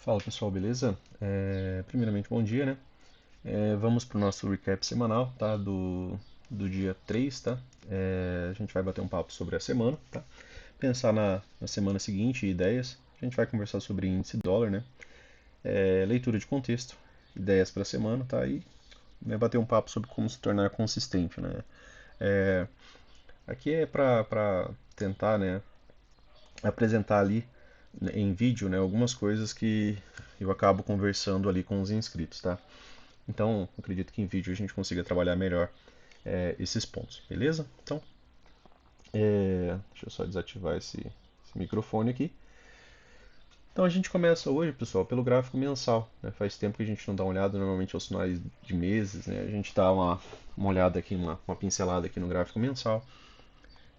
Fala pessoal, beleza? Primeiramente, bom dia, né? Vamos para o nosso recap semanal, tá? Do dia 3, tá? A gente vai bater um papo sobre a semana, tá? Pensar na semana seguinte, ideias. A gente vai conversar sobre índice dólar, né? Leitura de contexto, ideias para a semana, tá? E né, bater um papo sobre como se tornar consistente, né? É, Aqui é para tentar, né, apresentar ali né, em vídeo, né, algumas coisas que eu acabo conversando ali com os inscritos, tá? Então, acredito que em vídeo a gente consiga trabalhar melhor esses pontos, beleza? Então, deixa eu só desativar esse microfone aqui. Então, a gente começa hoje, pessoal, pelo gráfico mensal, né? Faz tempo que a gente não dá uma olhada, normalmente aos sinais de meses, né? A gente dá uma olhada aqui, uma pincelada aqui no gráfico mensal.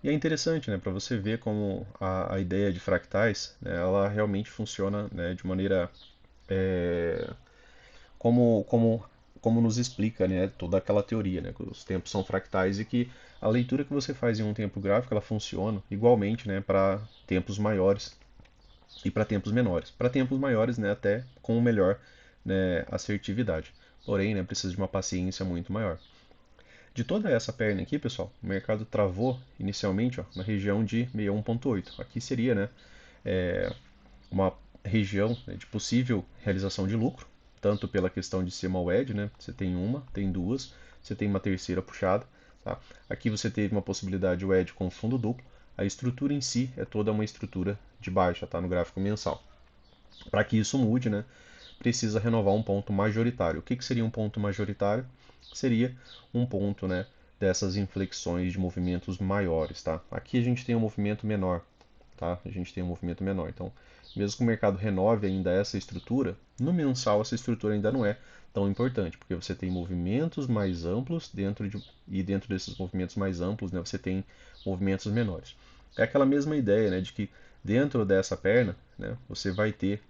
E é interessante, né, para você ver como a ideia de fractais, né, ela realmente funciona, né, de maneira é, como, como, como nos explica, né, toda aquela teoria, né, que os tempos são fractais e que a leitura que você faz em um tempo gráfico ela funciona igualmente, né, para tempos maiores e para tempos menores. Para tempos maiores, né, até com melhor, né, assertividade. Porém, né, precisa de uma paciência muito maior. De toda essa perna aqui, pessoal, o mercado travou inicialmente ó, na região de 61,8. Aqui seria, né, uma região né, de possível realização de lucro, tanto pela questão de ser uma wedge, né? Você tem uma, tem duas, você tem uma terceira puxada. Tá? Aqui você teve uma possibilidade wedge com fundo duplo. A estrutura em si é toda uma estrutura de baixa, tá? No gráfico mensal. Para que isso mude, né? Precisa renovar um ponto majoritário. O que, que seria um ponto majoritário? Seria um ponto, né? Dessas inflexões de movimentos maiores, tá? Aqui a gente tem um movimento menor, tá? A gente tem um movimento menor. Então, mesmo que o mercado renove ainda essa estrutura, no mensal essa estrutura ainda não é tão importante, porque você tem movimentos mais amplos e dentro desses movimentos mais amplos, né, você tem movimentos menores. É aquela mesma ideia, né, de que dentro dessa perna, né, você vai ter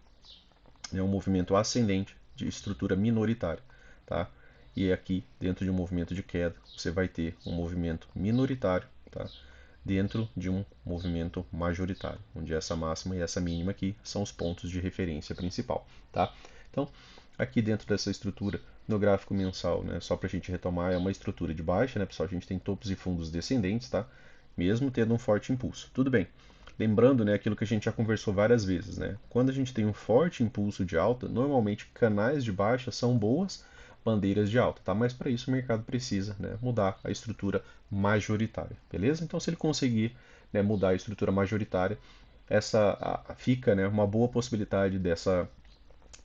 né, um movimento ascendente de estrutura minoritária, tá? E aqui, dentro de um movimento de queda, você vai ter um movimento minoritário, tá? Dentro de um movimento majoritário, onde essa máxima e essa mínima aqui são os pontos de referência principal, tá? Então, aqui dentro dessa estrutura, no gráfico mensal, né, só para a gente retomar, é uma estrutura de baixa, né, pessoal? A gente tem topos e fundos descendentes, tá? Mesmo tendo um forte impulso. Tudo bem. Lembrando, né, aquilo que a gente já conversou várias vezes, né? Quando a gente tem um forte impulso de alta, normalmente canais de baixa são boas bandeiras de alta, tá? Mas para isso o mercado precisa, né, mudar a estrutura majoritária, beleza? Então, se ele conseguir, né, mudar a estrutura majoritária, fica, né, uma boa possibilidade dessa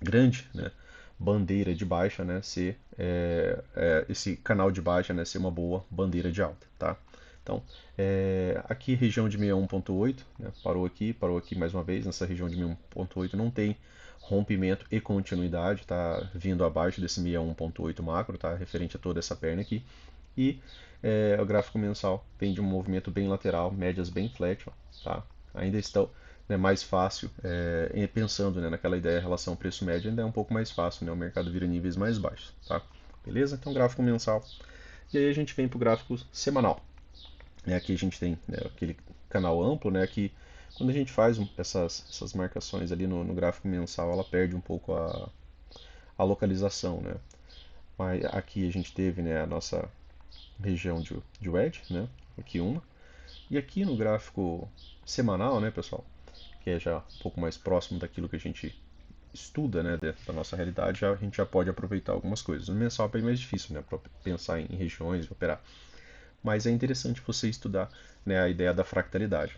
grande, né, bandeira de baixa, né, ser esse canal de baixa, né, ser uma boa bandeira de alta, tá? Então, aqui região de 61,8, né, parou aqui mais uma vez, nessa região de 61,8 não tem rompimento e continuidade, tá vindo abaixo desse 61,8 macro, tá, referente a toda essa perna aqui. E o gráfico mensal vem de um movimento bem lateral, médias bem flat, ó, tá? Ainda estão né, mais fácil, pensando né, naquela ideia relação preço-médio, ainda é um pouco mais fácil, né, o mercado vira níveis mais baixos, tá? Beleza? Então, gráfico mensal. E aí a gente vem para o gráfico semanal. Aqui a gente tem né, aquele canal amplo, né, que quando a gente faz essas marcações ali no gráfico mensal, ela perde um pouco a localização, né? Mas aqui a gente teve né, a nossa região de wedge, né? Aqui uma. E aqui no gráfico semanal, né, pessoal, que é já um pouco mais próximo daquilo que a gente estuda, né, dentro da nossa realidade, a gente já pode aproveitar algumas coisas. No mensal é bem mais difícil, né, para pensar em regiões e operar. Mas é interessante você estudar, né, a ideia da fractalidade.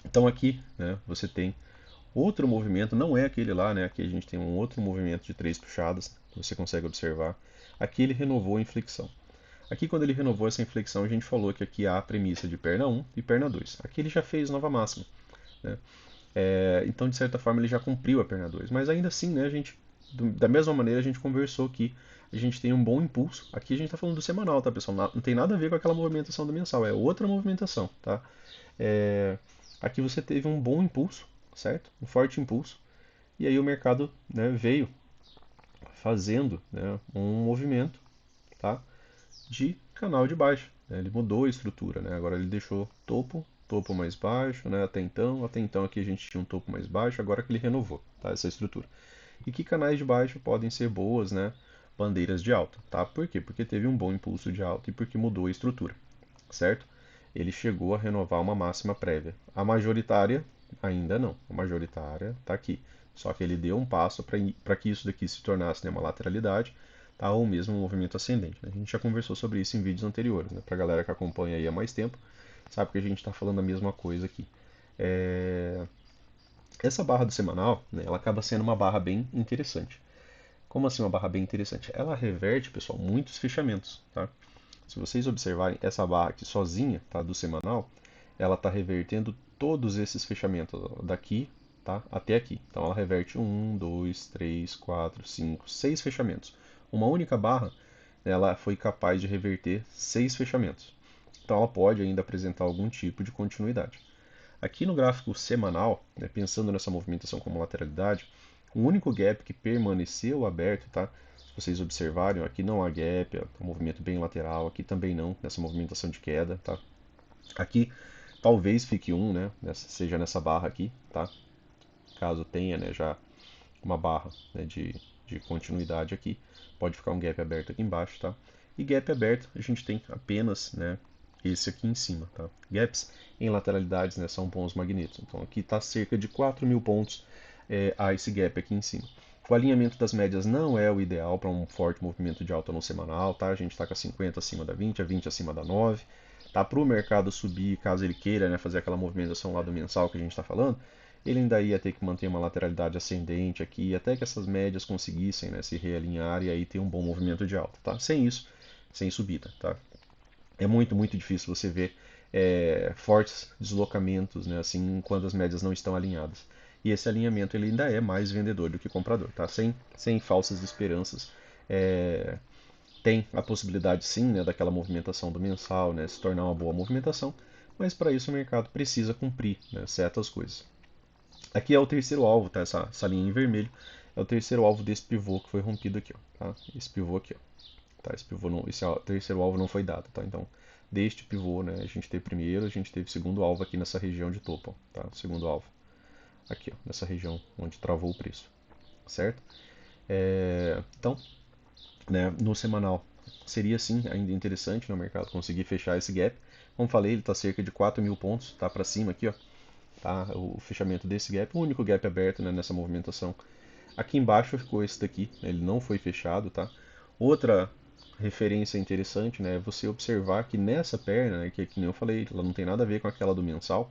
Então aqui, né, você tem outro movimento, não é aquele lá, né? Aqui a gente tem um outro movimento de três puxadas, que você consegue observar. Aqui ele renovou a inflexão. Aqui, quando ele renovou essa inflexão, a gente falou que aqui há a premissa de perna um e perna 2. Aqui ele já fez nova máxima. Né? Então, de certa forma, ele já cumpriu a perna 2. Mas ainda assim, né, a gente, da mesma maneira, a gente conversou que a gente tem um bom impulso. Aqui a gente está falando do semanal, tá, pessoal? Não tem nada a ver com aquela movimentação do mensal, é outra movimentação, tá? É, aqui você teve um bom impulso, certo? Um forte impulso. E aí o mercado né, veio fazendo né, um movimento, tá? De canal de baixa. Né? Ele mudou a estrutura, né? Agora ele deixou topo topo mais baixo, né? Até então aqui a gente tinha um topo mais baixo, agora que ele renovou, tá? Essa estrutura. E que canais de baixo podem ser boas, né? Bandeiras de alta, tá? Por quê? Porque teve um bom impulso de alta e porque mudou a estrutura, certo? Ele chegou a renovar uma máxima prévia. A majoritária, ainda não. A majoritária está aqui. Só que ele deu um passo para que isso daqui se tornasse, né, uma lateralidade, tá? Ou mesmo um movimento ascendente, né? A gente já conversou sobre isso em vídeos anteriores. Né? Para a galera que acompanha aí há mais tempo, sabe que a gente está falando a mesma coisa aqui. É... Essa barra do semanal, né, ela acaba sendo uma barra bem interessante. Como assim uma barra bem interessante? Ela reverte, pessoal, muitos fechamentos, tá? Se vocês observarem essa barra aqui sozinha, tá, do semanal, ela está revertendo todos esses fechamentos daqui, tá, até aqui. Então ela reverte um, 2, 3, 4, 5, 6 fechamentos. Uma única barra, ela foi capaz de reverter 6 fechamentos. Então ela pode ainda apresentar algum tipo de continuidade. Aqui no gráfico semanal, né, pensando nessa movimentação como lateralidade, o único gap que permaneceu aberto, tá? Se vocês observarem, aqui não há gap, é um movimento bem lateral, aqui também não, nessa movimentação de queda, tá? Aqui talvez fique um, né? Seja nessa barra aqui, tá? Caso tenha, né, já uma barra, né, de continuidade aqui, pode ficar um gap aberto aqui embaixo, tá? E gap aberto a gente tem apenas, né, esse aqui em cima, tá? Gaps em lateralidades, né, são bons magnetos. Então aqui está cerca de 4.000 pontos a esse gap aqui em cima. O alinhamento das médias não é o ideal para um forte movimento de alta no semanal, tá? A gente está com a 50 acima da 20, a 20 acima da 9. Tá? Para o mercado subir, caso ele queira, né, fazer aquela movimentação lá do mensal que a gente está falando, ele ainda ia ter que manter uma lateralidade ascendente aqui, até que essas médias conseguissem, né, se realinhar e aí ter um bom movimento de alta. Tá? Sem isso, sem subida. Tá? É muito, muito difícil você ver fortes deslocamentos, né, assim, quando as médias não estão alinhadas. E esse alinhamento ele ainda é mais vendedor do que comprador, tá? Sem falsas esperanças. É, tem a possibilidade sim, né, daquela movimentação do mensal, né, se tornar uma boa movimentação, mas para isso o mercado precisa cumprir, né, certas coisas. Aqui é o terceiro alvo, tá? Essa linha em vermelho é o terceiro alvo desse pivô que foi rompido aqui, ó, tá? Esse pivô aqui, ó. Tá? Esse pivô não, esse terceiro alvo não foi dado, tá? Então, deste pivô, né, a gente teve primeiro, a gente teve segundo alvo aqui nessa região de topo, ó, tá? Segundo alvo aqui, ó, nessa região onde travou o preço, certo? Então, né, no semanal seria sim ainda interessante no mercado conseguir fechar esse gap. Como falei, ele está cerca de 4.000 pontos, tá para cima aqui, ó, tá? O fechamento desse gap, o único gap aberto, né, nessa movimentação. Aqui embaixo ficou esse daqui, né, ele não foi fechado, tá? Outra referência interessante, né, é você observar que nessa perna, né, que nem eu falei, ela não tem nada a ver com aquela do mensal.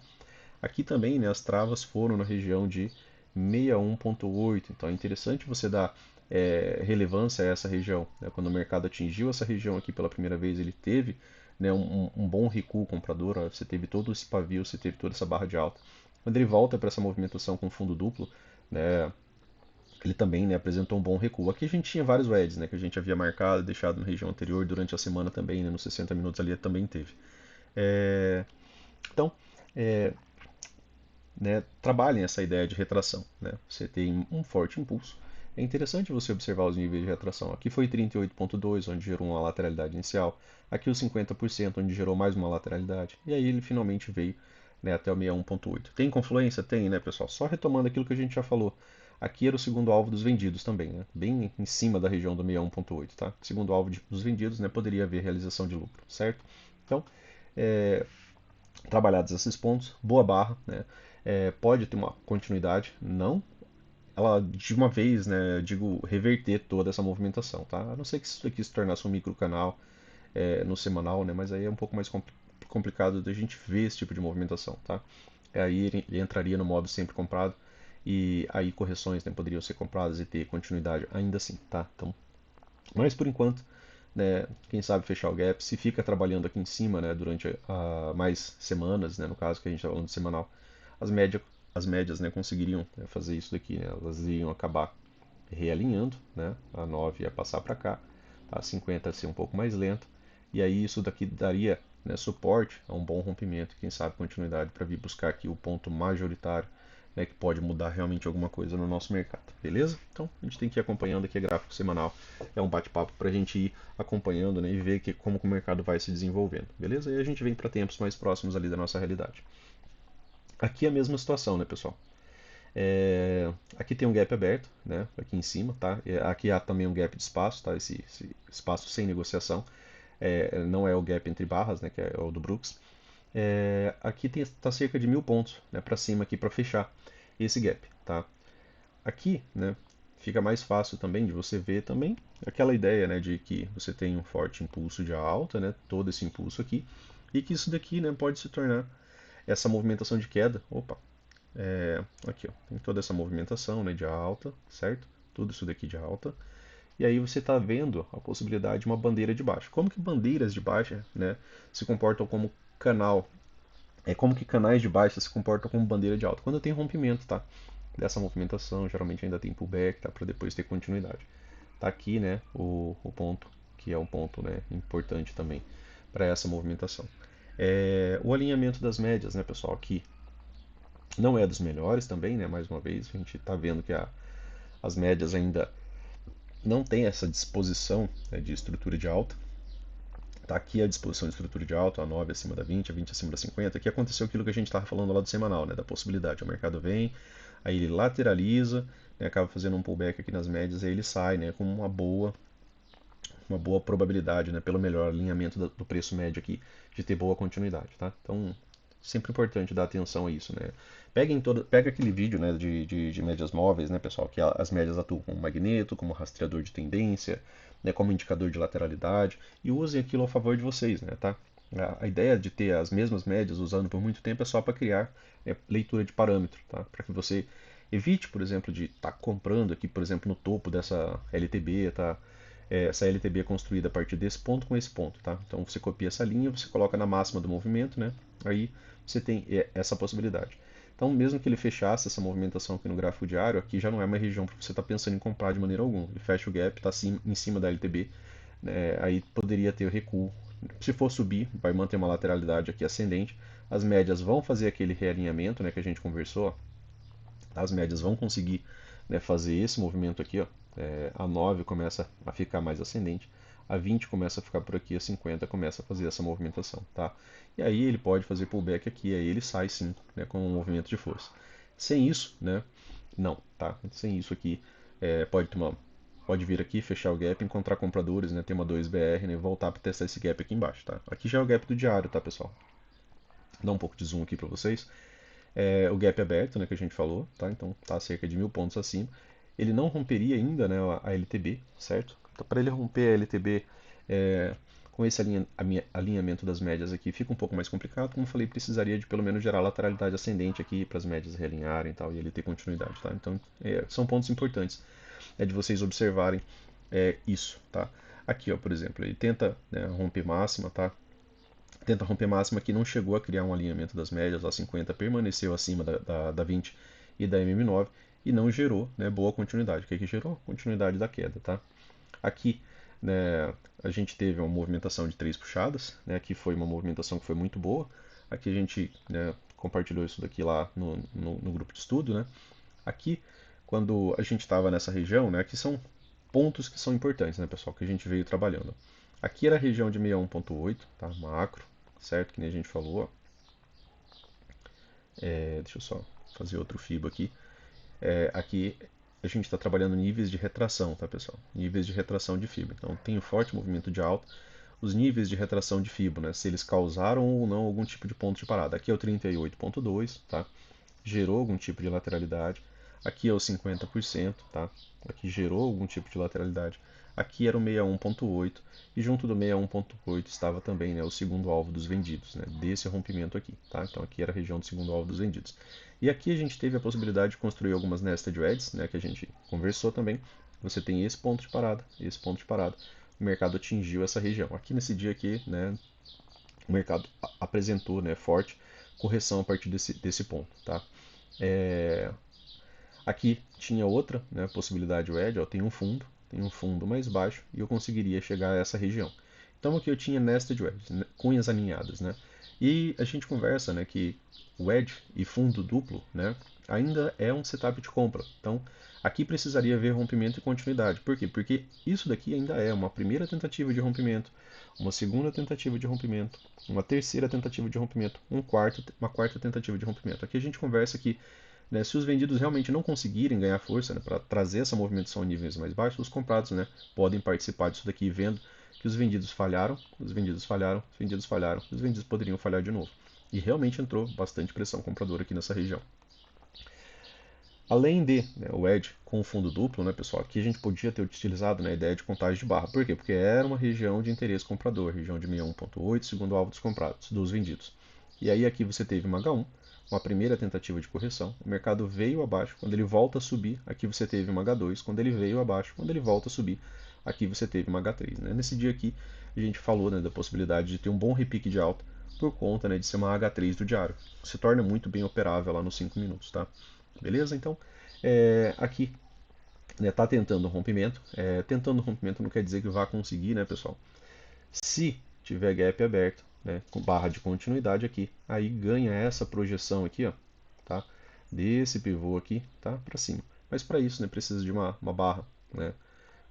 Aqui também, né, as travas foram na região de 61,8. Então é interessante você dar relevância a essa região. Né? Quando o mercado atingiu essa região aqui pela primeira vez, ele teve, né, um bom recuo comprador. Ó, você teve todo esse pavio, você teve toda essa barra de alta. Quando ele volta para essa movimentação com fundo duplo, né, ele também, né, apresentou um bom recuo. Aqui a gente tinha vários wedges, né, que a gente havia marcado, deixado na região anterior durante a semana também, né, nos 60 minutos ali também teve. É, então, é, né, trabalhem essa ideia de retração. Né? Você tem um forte impulso. É interessante você observar os níveis de retração. Aqui foi 38,2, onde gerou uma lateralidade inicial. Aqui os 50%, onde gerou mais uma lateralidade. E aí ele finalmente veio, né, até o 61,8. Tem confluência? Tem, né, pessoal? Só retomando aquilo que a gente já falou. Aqui era o segundo alvo dos vendidos também, né? Bem em cima da região do 61,8. Tá? Segundo alvo dos vendidos, né, poderia haver realização de lucro, certo? Então, é, trabalhados esses pontos, boa barra, né? Pode ter uma continuidade, não ela de uma vez, né, eu digo, reverter toda essa movimentação, tá? A não ser que isso aqui se tornasse um microcanal no semanal, né, mas aí é um pouco mais complicado da gente ver esse tipo de movimentação, tá? Aí ele entraria no modo sempre comprado e aí correções, né, poderiam ser compradas e ter continuidade ainda assim, tá? Então, mas por enquanto, né, quem sabe fechar o gap, se fica trabalhando aqui em cima, né, durante mais semanas, né, no caso que a gente está falando de semanal, as médias, as médias, né, conseguiriam, né, fazer isso daqui, né, elas iriam acabar realinhando, né, a 9 ia passar para cá, tá, a 50 ia ser um pouco mais lento, e aí isso daqui daria, né, suporte a um bom rompimento, quem sabe continuidade para vir buscar aqui o ponto majoritário, né, que pode mudar realmente alguma coisa no nosso mercado, beleza? Então a gente tem que ir acompanhando aqui, gráfico semanal é um bate-papo para a gente ir acompanhando, né, e ver como que o mercado vai se desenvolvendo, beleza? E a gente vem para tempos mais próximos ali da nossa realidade. Aqui é a mesma situação, né, pessoal? Aqui tem um gap aberto, né, aqui em cima, tá? Aqui há também um gap de espaço, tá? Esse espaço sem negociação, não é o gap entre barras, né, que é o do Brooks. Aqui está cerca de 1.000 pontos, né, para cima aqui para fechar esse gap, tá? Aqui, né, fica mais fácil também de você ver também aquela ideia, né, de que você tem um forte impulso de alta, né, todo esse impulso aqui, e que isso daqui, né, pode se tornar essa movimentação de queda. Opa, aqui, ó, tem toda essa movimentação, né, de alta, certo? Tudo isso daqui de alta. E aí você está vendo a possibilidade de uma bandeira de baixa. Como que bandeiras de baixa, né, se comportam como canal? Como que canais de baixa se comportam como bandeira de alta? Quando tem rompimento, tá? Dessa movimentação, geralmente ainda tem pullback, tá? Para depois ter continuidade. Tá aqui, né, o ponto, que é um ponto, né, importante também para essa movimentação. O alinhamento das médias, né, pessoal, aqui não é dos melhores também, né? Mais uma vez, a gente está vendo que as médias ainda não têm essa disposição, né, de estrutura de alta. Tá aqui a disposição de estrutura de alta, a 9 acima da 20, a 20 acima da 50. Aqui aconteceu aquilo que a gente estava falando lá do semanal, né, da possibilidade. O mercado vem, aí ele lateraliza, né, acaba fazendo um pullback aqui nas médias, aí ele sai, né, com uma boa probabilidade, né, pelo melhor alinhamento do preço médio aqui, de ter boa continuidade, tá? Então, sempre importante dar atenção a isso, né? Pega aquele vídeo, né, de médias móveis, né, pessoal, que as médias atuam como magneto, como rastreador de tendência, né, como indicador de lateralidade, e usem aquilo a favor de vocês, né, tá? A ideia de ter as mesmas médias usando por muito tempo é só para criar leitura de parâmetro, tá? Para que você evite, por exemplo, de estar comprando aqui, por exemplo, no topo dessa LTB, tá? Essa LTB é construída a partir desse ponto com esse ponto, tá? Então você copia essa linha, você coloca na máxima do movimento, né? Aí você tem essa possibilidade. Então, mesmo que ele fechasse essa movimentação aqui no gráfico diário, aqui já não é uma região para você estar pensando em comprar de maneira alguma. Ele fecha o gap, está em cima da LTB, né? Aí poderia ter recuo. Se for subir, vai manter uma lateralidade aqui ascendente. As médias vão fazer aquele realinhamento, né, que a gente conversou, ó. As médias vão conseguir, né, fazer esse movimento aqui, ó. A 9 começa a ficar mais ascendente, a 20 começa a ficar por aqui, a 50 começa a fazer essa movimentação, tá? E aí ele pode fazer pullback aqui, aí ele sai sim, né, com um movimento de força. Sem isso, né, não, tá? Sem isso aqui, pode vir aqui, fechar o gap, encontrar compradores, né, ter uma 2BR, né, voltar para testar esse gap aqui embaixo, tá? Aqui já é o gap do diário, tá, pessoal? Vou dar um pouco de zoom aqui para vocês. O gap aberto, né, que a gente falou, tá? Então está cerca de 1.000 pontos acima. Ele não romperia ainda, né, a LTB, certo? Então, para ele romper a LTB com esse alinhamento das médias aqui fica um pouco mais complicado. Como eu falei, precisaria de pelo menos gerar lateralidade ascendente aqui para as médias realinharem e tal, e ele ter continuidade, tá? Então são pontos importantes de vocês observarem isso, tá? Aqui, ó, por exemplo, ele tenta, né, romper máxima, tá? Tenta romper máxima que não chegou a criar um alinhamento das médias, a 50 permaneceu acima da 20 e da MM9 e não gerou, né, boa continuidade. O que gerou? Continuidade da queda, tá? Aqui, né, a gente teve uma movimentação de 3 puxadas, né, que foi uma movimentação que foi muito boa. Aqui a gente, né, compartilhou isso daqui lá no grupo de estudo, né? Aqui, quando a gente estava nessa região, né, aqui são pontos que são importantes, né, pessoal, que a gente veio trabalhando. Aqui era a região de 61.8, tá? Macro, certo? Que nem a gente falou. Deixa eu só fazer outro FIBO aqui. Aqui a gente está trabalhando níveis de retração, tá, pessoal? Níveis de retração de FIBO. Então tem um forte movimento de alta. Os níveis de retração de FIBO, né? Se eles causaram ou não algum tipo de ponto de parada. Aqui é o 38.2, tá? Gerou algum tipo de lateralidade. Aqui é o 50%, tá? Aqui gerou algum tipo de lateralidade. Aqui era o 61.8 e junto do 61.8 estava também, né, o segundo alvo dos vendidos, né, desse rompimento aqui, tá? Então aqui era a região do segundo alvo dos vendidos. E aqui a gente teve a possibilidade de construir algumas nested wedges, né, que a gente conversou também. Você tem esse ponto de parada, esse ponto de parada. O mercado atingiu essa região. Aqui nesse dia aqui, né, o mercado apresentou, né, forte correção a partir desse ponto, tá? Aqui tinha outra, né, possibilidade wedge, ó, tem um fundo mais baixo e eu conseguiria chegar a essa região. Então aqui eu tinha nested wedges, né, cunhas alinhadas, né? E a gente conversa, né, que o edge e fundo duplo, né, ainda é um setup de compra. Então, aqui precisaria haver rompimento e continuidade. Por quê? Porque isso daqui ainda é uma primeira tentativa de rompimento, uma segunda tentativa de rompimento, uma terceira tentativa de rompimento, uma quarta tentativa de rompimento. Aqui a gente conversa que, né, se os vendidos realmente não conseguirem ganhar força, né, para trazer essa movimentação a níveis mais baixos, os comprados, né, podem participar disso daqui vendo que os vendidos falharam, os vendidos falharam, os vendidos falharam, os vendidos poderiam falhar de novo. E realmente entrou bastante pressão compradora aqui nessa região. Além de, né, o edge com o fundo duplo, né, pessoal, aqui a gente podia ter utilizado, né, a ideia de contagem de barra. Por quê? Porque era uma região de interesse comprador, região de 61.8, segundo alvo dos comprados, dos vendidos. E aí aqui você teve uma H1, uma primeira tentativa de correção, o mercado veio abaixo, quando ele volta a subir, aqui você teve uma H2, quando ele veio abaixo, quando ele volta a subir, aqui você teve uma H3. Né? Nesse dia aqui a gente falou, né, da possibilidade de ter um bom repique de alta por conta, né, de ser uma H3 do diário. Se torna muito bem operável lá nos 5 minutos, tá? Beleza? Então, aqui está, né, tentando um rompimento. Tentando um rompimento não quer dizer que vá conseguir, né, pessoal? Se tiver gap aberto, né, com barra de continuidade aqui, aí ganha essa projeção aqui, ó, tá? Desse pivô aqui, tá? Para cima. Mas para isso, né, precisa de uma barra, né,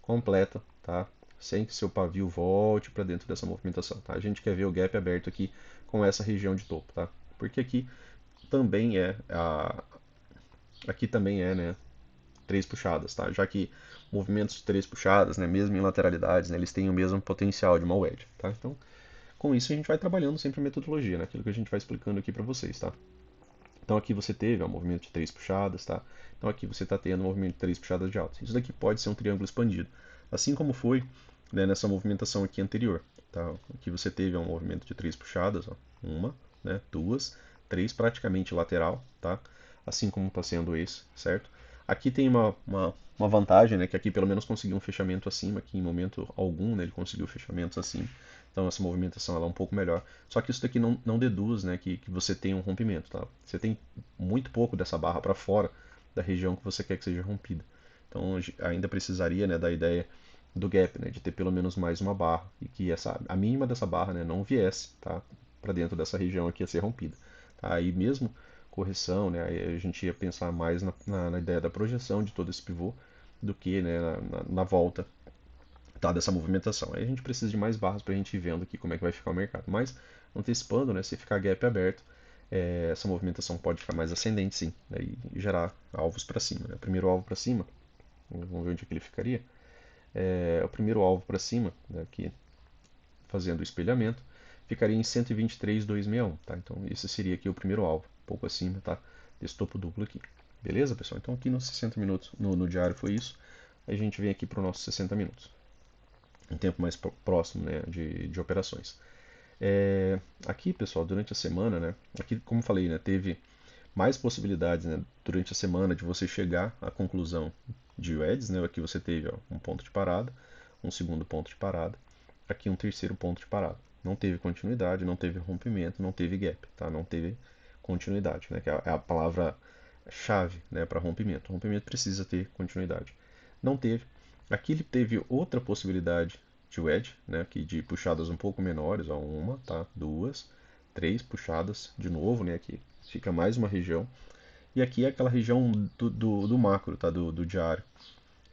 completa, tá? Sem que seu pavio volte para dentro dessa movimentação, tá? A gente quer ver o gap aberto aqui com essa região de topo, tá? Porque também é aqui também é, né, três puxadas, tá? Já que movimentos de três puxadas, né, mesmo em lateralidades, né, eles têm o mesmo potencial de uma wedge, tá? Então, com isso a gente vai trabalhando sempre a metodologia, né, aquilo que a gente vai explicando aqui para vocês, tá? Então aqui você teve um movimento de três puxadas, tá? Então aqui você está tendo um movimento de três puxadas de alta. Isso daqui pode ser um triângulo expandido, assim como foi, né, nessa movimentação aqui anterior, tá? Aqui você teve um movimento de três puxadas, ó, uma, né, duas, três praticamente lateral, tá? Assim como está sendo esse, certo? Aqui tem uma vantagem, né, que aqui pelo menos conseguiu um fechamento acima, aqui em momento algum, né, ele conseguiu fechamentos acima. Então essa movimentação ela é um pouco melhor. Só que isso daqui não deduz, né, que você tem um rompimento, tá? Você tem muito pouco dessa barra para fora da região que você quer que seja rompida. Então ainda precisaria, né, da ideia do gap, né, de ter pelo menos mais uma barra e que a mínima dessa barra, né, não viesse, tá, para dentro dessa região aqui a ser rompida. Tá? Aí mesmo correção, né, aí a gente ia pensar mais na ideia da projeção de todo esse pivô do que, né, na volta, tá, dessa movimentação. Aí a gente precisa de mais barras para a gente ir vendo aqui como é que vai ficar o mercado. Mas antecipando, né, se ficar gap aberto, essa movimentação pode ficar mais ascendente, sim, né, e gerar alvos para cima. Né? O primeiro alvo para cima, vamos ver onde é que ele ficaria. O primeiro alvo para cima, né, aqui fazendo o espelhamento, ficaria em 123,261. Tá? Então esse seria aqui o primeiro alvo, um pouco acima, tá, desse topo duplo aqui. Beleza, pessoal? Então aqui nos 60 minutos, no diário foi isso. Aí a gente vem aqui para os nossos 60 minutos. Um tempo mais próximo, né, de operações. Aqui, pessoal, durante a semana, né, aqui, como falei, né, teve mais possibilidades, né, durante a semana de você chegar à conclusão de UEDs, né, aqui você teve, ó, um ponto de parada, um segundo ponto de parada, aqui um terceiro ponto de parada. Não teve continuidade, não teve rompimento, não teve gap, tá? Não teve continuidade, né, que é a palavra chave, né, para rompimento. O rompimento precisa ter continuidade. Não teve. Aqui ele teve outra possibilidade de wedge, né, aqui de puxadas um pouco menores, ó, uma, tá, duas, três puxadas de novo, né, aqui fica mais uma região. E aqui é aquela região do macro, tá, do diário.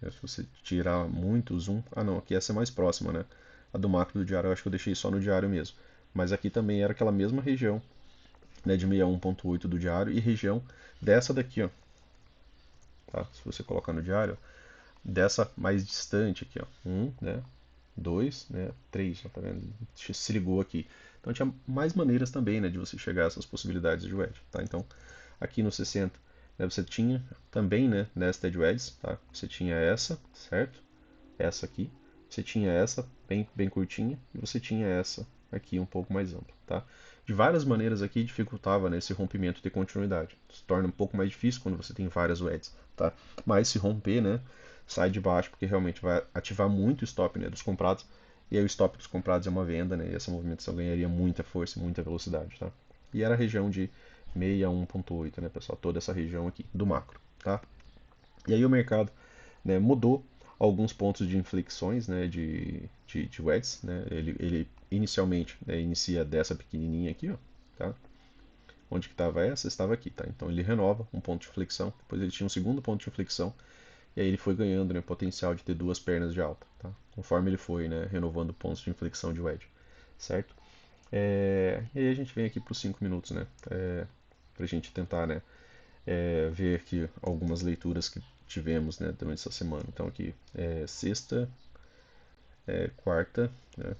Se você tirar muito o zoom, não, aqui essa é mais próxima, né, a do macro do diário, eu acho que eu deixei só no diário mesmo. Mas aqui também era aquela mesma região, né, de 61.8 do diário e região dessa daqui, ó, tá? Se você colocar no diário, dessa mais distante aqui, ó, né, dois, né, três, ó, tá vendo? Se ligou aqui. Então tinha mais maneiras também, né, de você chegar a essas possibilidades de wedge, tá? Então aqui no 60, né, você tinha também, né, nested wedges, tá? Você tinha essa, certo? Essa aqui. Você tinha essa bem curtinha e você tinha essa aqui um pouco mais ampla, tá? De várias maneiras aqui dificultava, né, esse rompimento ter continuidade. Se torna um pouco mais difícil quando você tem várias wedges, tá? Mas se romper, né, sai de baixo porque realmente vai ativar muito o stop, né, dos comprados. E aí o stop dos comprados é uma venda, né, e essa movimentação ganharia muita força, muita velocidade, tá? E era a região de 61.8, né, pessoal? Toda essa região aqui do macro, tá? E aí o mercado, né, mudou alguns pontos de inflexões, né, de wedges, né, ele inicialmente, né, inicia dessa pequenininha aqui, ó, tá? Onde que estava essa? Estava aqui, tá? Então ele renova um ponto de inflexão, depois ele tinha um segundo ponto de inflexão, e aí ele foi ganhando, né, potencial de ter duas pernas de alta, tá? Conforme ele foi, né, renovando pontos de inflexão de wedge, certo? E aí a gente vem aqui para os 5 minutos, né? Para a gente tentar, né, ver aqui algumas leituras que tivemos, né, durante essa semana. Então aqui sexta, quarta, né,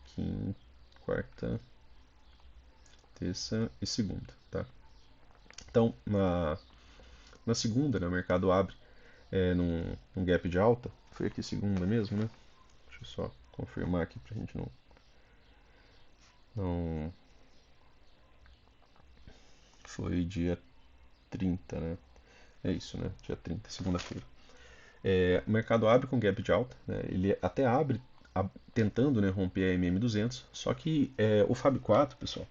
quinta, quarta, terça e segunda, tá? Então na segunda, né, o mercado abre num gap de alta. Foi aqui segunda mesmo, né? Deixa eu só confirmar aqui pra gente não. Foi dia 30, né? É isso, né? Dia 30, segunda-feira. O mercado abre com gap de alta, né? Ele até abre tentando, né, romper a MM200, só que o Fab 4, pessoal,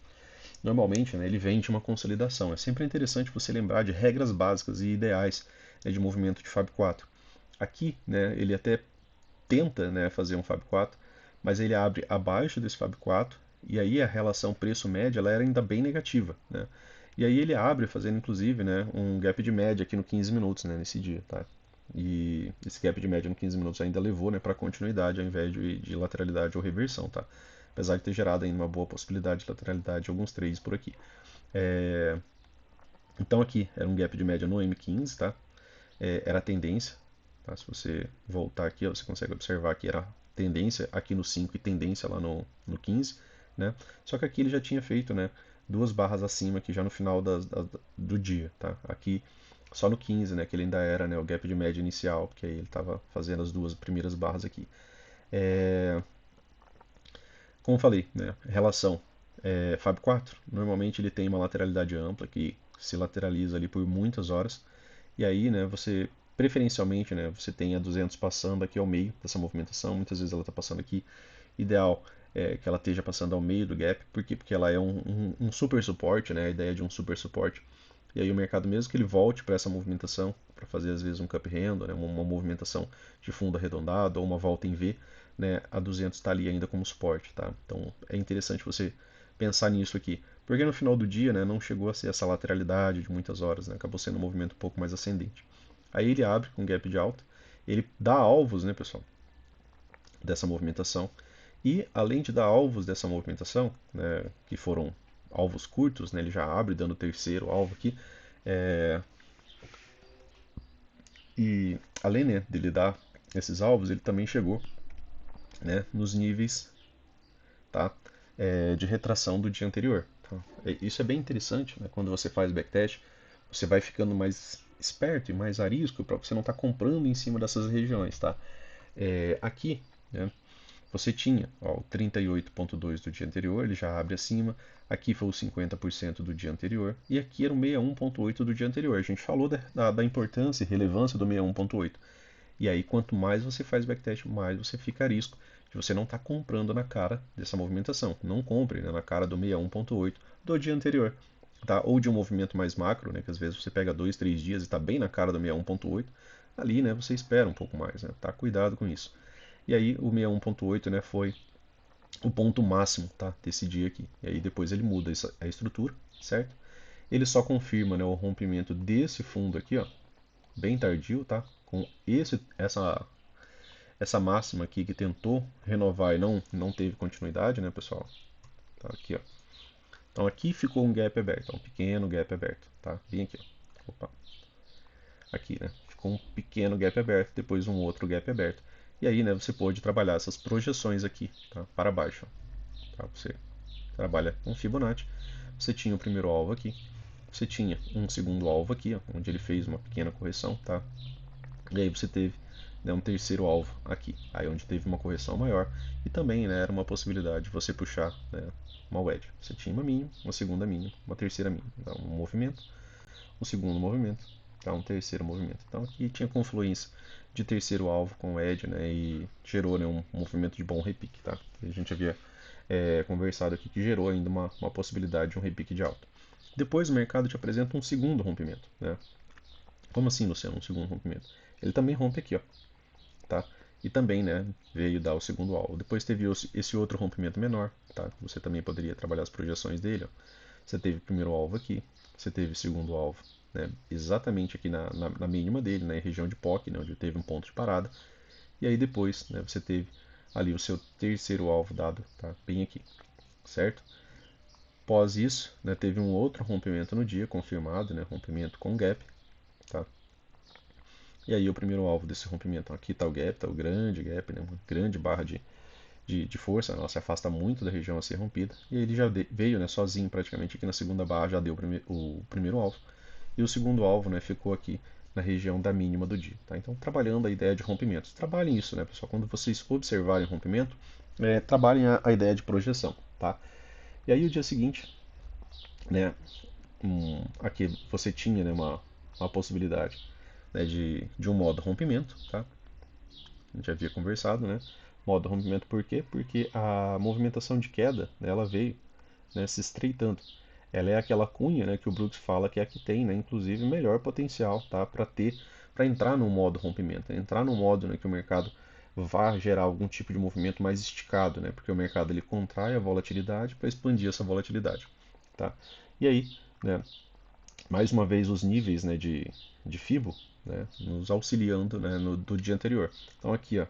normalmente, né, ele vem de uma consolidação. É sempre interessante você lembrar de regras básicas e ideais, né, de movimento de Fab 4. Aqui, né, ele até tenta, né, fazer um Fab 4, mas ele abre abaixo desse Fab 4 e aí a relação preço-média ela era ainda bem negativa, né? E aí ele abre fazendo inclusive, né, um gap de média aqui no 15 minutos, né, nesse dia, tá? E esse gap de média no 15 minutos ainda levou, né, para continuidade ao invés de lateralidade ou reversão, tá? Apesar de ter gerado ainda uma boa possibilidade de lateralidade em alguns trades por aqui. É... Então aqui era um gap de média no M15, tá? Era a tendência. Tá? Se você voltar aqui, ó, você consegue observar que era tendência aqui no 5 e tendência lá no 15. Né? Só que aqui ele já tinha feito, né, duas barras acima aqui já no final do dia. Tá? Aqui só no 15, né, que ele ainda era, né, o gap de média inicial, porque aí ele estava fazendo as duas primeiras barras aqui. Como falei, né, relação Fab 4, normalmente ele tem uma lateralidade ampla que se lateraliza ali por muitas horas. E aí, né, você preferencialmente, né, você tem a 200 passando aqui ao meio dessa movimentação. Muitas vezes ela está passando aqui. Ideal é que ela esteja passando ao meio do gap. Por quê? Porque ela é um super suporte, né, a ideia de um super suporte. E aí o mercado, mesmo que ele volte para essa movimentação, para fazer às vezes um cup handle, né, uma movimentação de fundo arredondado ou uma volta em V, né, a 200 está ali ainda como suporte, tá? Então é interessante você pensar nisso aqui, porque no final do dia, né, não chegou a ser essa lateralidade de muitas horas, né, acabou sendo um movimento um pouco mais ascendente. Aí ele abre com gap de alta, ele dá alvos, né, pessoal, dessa movimentação, e além de dar alvos dessa movimentação, né, que foram alvos curtos, né, ele já abre dando o terceiro alvo aqui, é, e além, né, dele dar esses alvos, ele também chegou, né, nos níveis, tá, de retração do dia anterior. Tá? Isso é bem interessante, né, quando você faz backtest, você vai ficando mais esperto e mais arisco para você não estar comprando em cima dessas regiões. Tá? Aqui, né, você tinha ó, o 38,2 do dia anterior, ele já abre acima. Aqui foi o 50% do dia anterior. E aqui era o 61,8 do dia anterior. A gente falou da importância e relevância do 61,8. E aí, quanto mais você faz backtest, mais você fica a risco de você não estar comprando na cara dessa movimentação. Não compre, né, na cara do 61,8 do dia anterior. Tá? Ou de um movimento mais macro, né, que às vezes você pega 2, 3 dias e está bem na cara do 61,8. Ali, né, você espera um pouco mais. Né? Tá? Cuidado com isso. E aí, o 61,8, né, foi o ponto máximo, tá, desse dia aqui. E aí depois ele muda a estrutura, certo? Ele só confirma, né, o rompimento desse fundo aqui, ó, bem tardio, tá? Com essa máxima aqui que tentou renovar e não teve continuidade, né, pessoal? Tá aqui, ó. Então aqui ficou um gap aberto, um pequeno gap aberto, tá? Bem aqui, ó. Opa. Aqui, né? Ficou um pequeno gap aberto, depois um outro gap aberto. E aí, né, você pode trabalhar essas projeções aqui, tá? Para baixo, tá? Você trabalha com Fibonacci. Você tinha o primeiro alvo aqui, você tinha um segundo alvo aqui, ó, onde ele fez uma pequena correção, tá? E aí você teve, né, um terceiro alvo aqui, aí onde teve uma correção maior e também, né, era uma possibilidade de você puxar, né, uma wedge. Você tinha uma mínima, uma segunda mínima, uma terceira mínima, então, um movimento, um segundo movimento, tá, um terceiro movimento. Então aqui tinha confluência de terceiro alvo com wedge, né, e gerou, né, um movimento de bom repique, tá? A gente havia conversado aqui que gerou ainda uma possibilidade de um repique de alta. Depois o mercado te apresenta um segundo rompimento, né? Como assim, Luciano, um segundo rompimento? Ele também rompe aqui, ó, tá? E também, né, veio dar o segundo alvo. Depois teve esse outro rompimento menor, tá? Você também poderia trabalhar as projeções dele, ó. Você teve o primeiro alvo aqui, você teve o segundo alvo, né, exatamente aqui na mínima dele, na região de POC, né, onde teve um ponto de parada. E aí depois, né, você teve ali o seu terceiro alvo dado, tá, bem aqui, certo? Após isso, né, teve um outro rompimento no dia confirmado, né, rompimento com gap, tá? E aí o primeiro alvo desse rompimento, aqui está o gap, está o grande gap, né, uma grande barra de força, ela se afasta muito da região a ser rompida. E aí ele já veio, né, sozinho praticamente aqui na segunda barra, já deu o primeiro alvo. E o segundo alvo, né, ficou aqui na região da mínima do dia. Tá? Então, trabalhando a ideia de rompimentos. Trabalhem isso, né, pessoal? Quando vocês observarem rompimento, trabalhem a ideia de projeção. Tá? E aí, o dia seguinte, né, aqui você tinha, né, uma possibilidade, né, de um modo rompimento. Tá? A gente já havia conversado, né? Modo rompimento por quê? Porque a movimentação de queda, né, ela veio, né, se estreitando. Ela é aquela cunha, né, que o Brooks fala que é a que tem, né, inclusive, melhor potencial, tá, para entrar no modo rompimento, né, entrar no modo, né, que o mercado vá gerar algum tipo de movimento mais esticado, né, porque o mercado ele contrai a volatilidade para expandir essa volatilidade, tá? E aí, né, mais uma vez os níveis, né, de FIBO, né, nos auxiliando, né, do dia anterior. Então aqui, ó,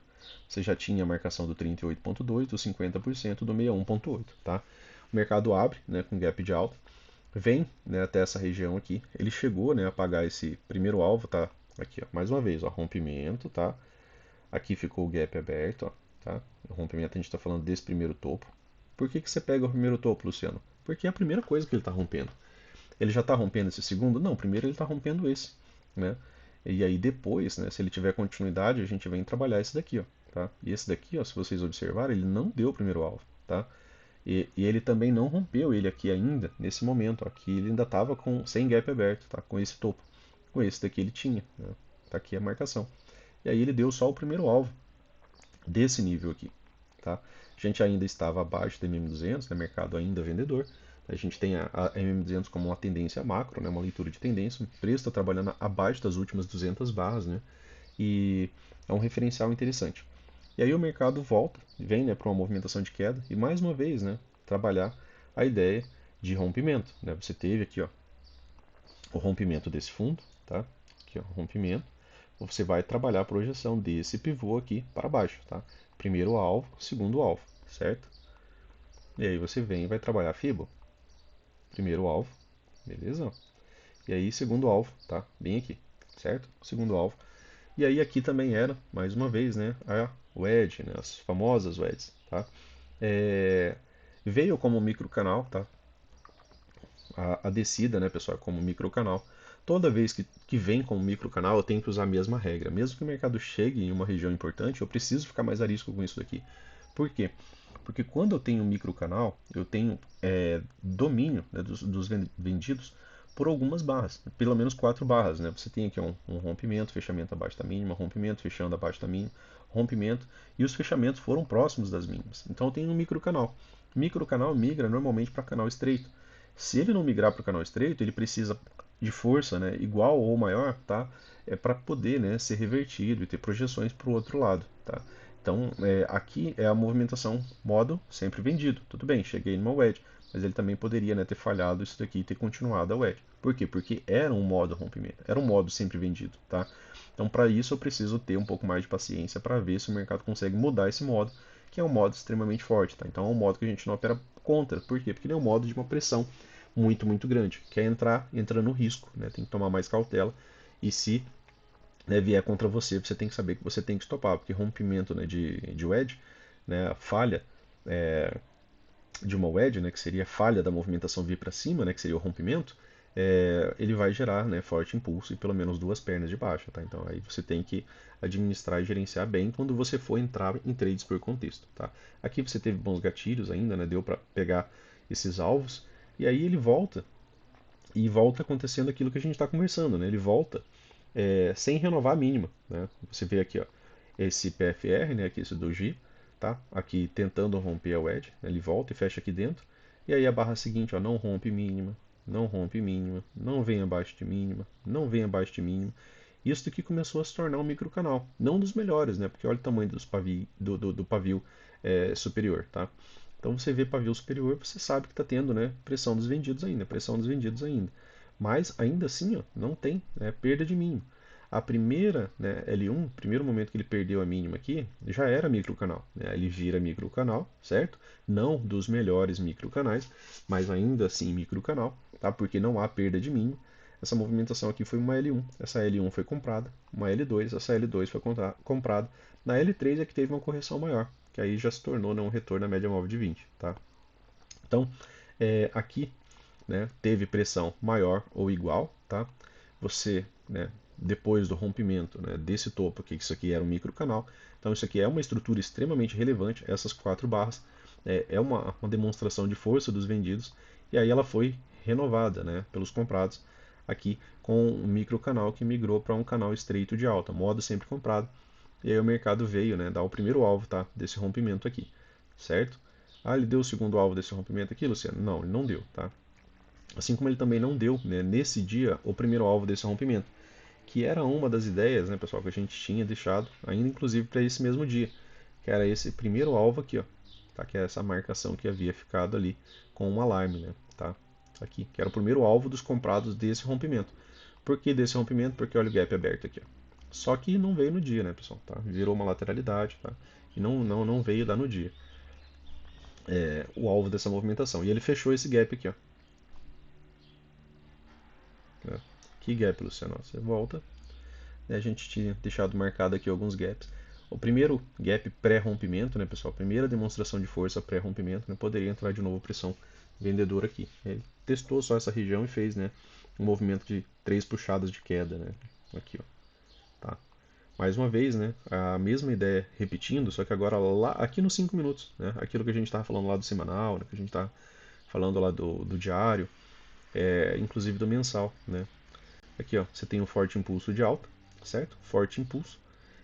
você já tinha a marcação do 38,2, do 50%, do 61,8, tá? O mercado abre, né, com gap de alta, vem, né, até essa região aqui. Ele chegou, né, a pagar esse primeiro alvo, tá? Aqui, ó, mais uma vez, ó, rompimento, tá? Aqui ficou o gap aberto, ó, tá? O rompimento a gente está falando desse primeiro topo. Por que que você pega o primeiro topo, Luciano? Porque é a primeira coisa que ele está rompendo. Ele já está rompendo esse segundo? Não, primeiro ele está rompendo esse, né? E aí depois, né, se ele tiver continuidade, a gente vem trabalhar esse daqui, ó, tá? E esse daqui, ó, se vocês observarem, ele não deu o primeiro alvo, tá? E ele também não rompeu ele aqui ainda, nesse momento. Ó, aqui ele ainda estava sem gap aberto, tá? Com esse topo. Com esse daqui ele tinha, né? Tá aqui a marcação. E aí ele deu só o primeiro alvo desse nível aqui, tá? A gente ainda estava abaixo do MM200, né? Mercado ainda vendedor. A gente tem a MM200 como uma tendência macro, né? Uma leitura de tendência. O preço está trabalhando abaixo das últimas 200 barras, né? E é um referencial interessante. E aí o mercado volta, vem, né, para uma movimentação de queda e mais uma vez, né, trabalhar a ideia de rompimento, né? Você teve aqui, ó, o rompimento desse fundo, tá? Aqui, ó, rompimento. Você vai trabalhar a projeção desse pivô aqui para baixo, tá? Primeiro alvo, segundo alvo, certo? E aí você vem e vai trabalhar a FIBO. Primeiro alvo, beleza? E aí segundo alvo, tá? Bem aqui, certo? Segundo alvo. E aí aqui também era, mais uma vez, né, a wedge, né, as famosas wedges, tá? É, veio como microcanal, tá? A descida, né, pessoal, como microcanal. Toda vez que vem como microcanal, eu tenho que usar a mesma regra. Mesmo que o mercado chegue em uma região importante, eu preciso ficar mais arisco com isso daqui. Por quê? Porque quando eu tenho microcanal, eu tenho domínio, né, dos vendidos por algumas barras, pelo menos quatro barras, né? Você tem aqui um rompimento, fechamento abaixo da mínima, rompimento, fechando abaixo da mínima, rompimento, e os fechamentos foram próximos das mínimas. Então eu tenho um microcanal. Microcanal migra normalmente para canal estreito. Se ele não migrar para o canal estreito, ele precisa de força, né, igual ou maior, tá? Para poder, né, ser revertido e ter projeções para o outro lado, tá? Então, aqui é a movimentação modo sempre vendido. Tudo bem, cheguei numa wedge, mas ele também poderia, né, ter falhado isso daqui e ter continuado a wedge. Por quê? Porque era um modo rompimento, era um modo sempre vendido, tá? Então, para isso eu preciso ter um pouco mais de paciência para ver se o mercado consegue mudar esse modo, que é um modo extremamente forte, tá? Então, é um modo que a gente não opera contra. Por quê? Porque ele é um modo de uma pressão muito, muito grande. Quer entrar, entra no risco, né? Tem que tomar mais cautela. E se, né, vier contra você, você tem que saber que você tem que estopar, porque rompimento, né, de wedge, né, a falha de uma wedge, né, que seria a falha da movimentação vir para cima, né, que seria o rompimento, ele vai gerar, né, forte impulso e pelo menos duas pernas de baixa, tá? Então aí você tem que administrar e gerenciar bem quando você for entrar em trades por contexto, tá? Aqui você teve bons gatilhos ainda, né, deu para pegar esses alvos e aí ele volta e volta acontecendo aquilo que a gente está conversando, né? Ele volta sem renovar a mínima, né? Você vê aqui, ó, esse PFR, né? Aqui esse doji, tá? Aqui tentando romper a wedge, né? Ele volta e fecha aqui dentro. E aí a barra seguinte, ó, não rompe mínima, não rompe mínima, não vem abaixo de mínima, não vem abaixo de mínima. Isso daqui começou a se tornar um microcanal, não dos melhores, né? Porque olha o tamanho do pavio superior, tá? Então você vê pavio superior, você sabe que está tendo, né, pressão dos vendidos ainda, pressão dos vendidos ainda. Mas ainda assim, ó, não tem, né, perda de mínimo. A primeira, né, L1, primeiro momento que ele perdeu a mínima aqui, já era microcanal, né? Ele vira microcanal, certo? Não dos melhores microcanais, mas ainda assim microcanal, tá? Porque não há perda de mínimo. Essa movimentação aqui foi uma L1, essa L1 foi comprada, uma L2, essa L2 foi comprada. Na L3 é que teve uma correção maior, que aí já se tornou, né, um retorno à média móvel de 20, tá? Então, aqui, né, teve pressão maior ou igual, tá? Você, né, depois do rompimento, né, desse topo, que isso aqui era um microcanal, então isso aqui é uma estrutura extremamente relevante, essas quatro barras, é uma demonstração de força dos vendidos, e aí ela foi renovada, né, pelos comprados, aqui com um microcanal que migrou para um canal estreito de alta, modo sempre comprado, e aí o mercado veio, né, dar o primeiro alvo, tá, desse rompimento aqui, certo? Ah, ele deu o segundo alvo desse rompimento aqui, Luciano? Não, ele não deu, tá? Assim como ele também não deu, né, nesse dia, o primeiro alvo desse rompimento, que era uma das ideias, né, pessoal, que a gente tinha deixado, ainda inclusive para esse mesmo dia, que era esse primeiro alvo aqui, ó, tá? Que é essa marcação que havia ficado ali com um alarme, né, tá? Aqui, que era o primeiro alvo dos comprados desse rompimento. Por que desse rompimento? Porque olha o gap aberto aqui, ó. Só que não veio no dia, né, pessoal? Tá? Virou uma lateralidade, tá? E não veio lá no dia o alvo dessa movimentação. E ele fechou esse gap aqui, ó. Né? Que gap, Luciano? Você volta. A gente tinha deixado marcado aqui alguns gaps. O primeiro gap pré-rompimento, né, pessoal? A primeira demonstração de força pré-rompimento, né, poderia entrar de novo pressão vendedora aqui. Ele testou só essa região e fez, né, um movimento de 3 puxadas de queda, né? Aqui, ó. Tá. Mais uma vez, né, a mesma ideia repetindo, só que agora lá aqui nos 5 minutos, né? Aquilo que a gente estava falando lá do semanal, né, que a gente está falando lá do diário, inclusive do mensal, né? Aqui, ó, você tem um forte impulso de alta, certo? Forte impulso.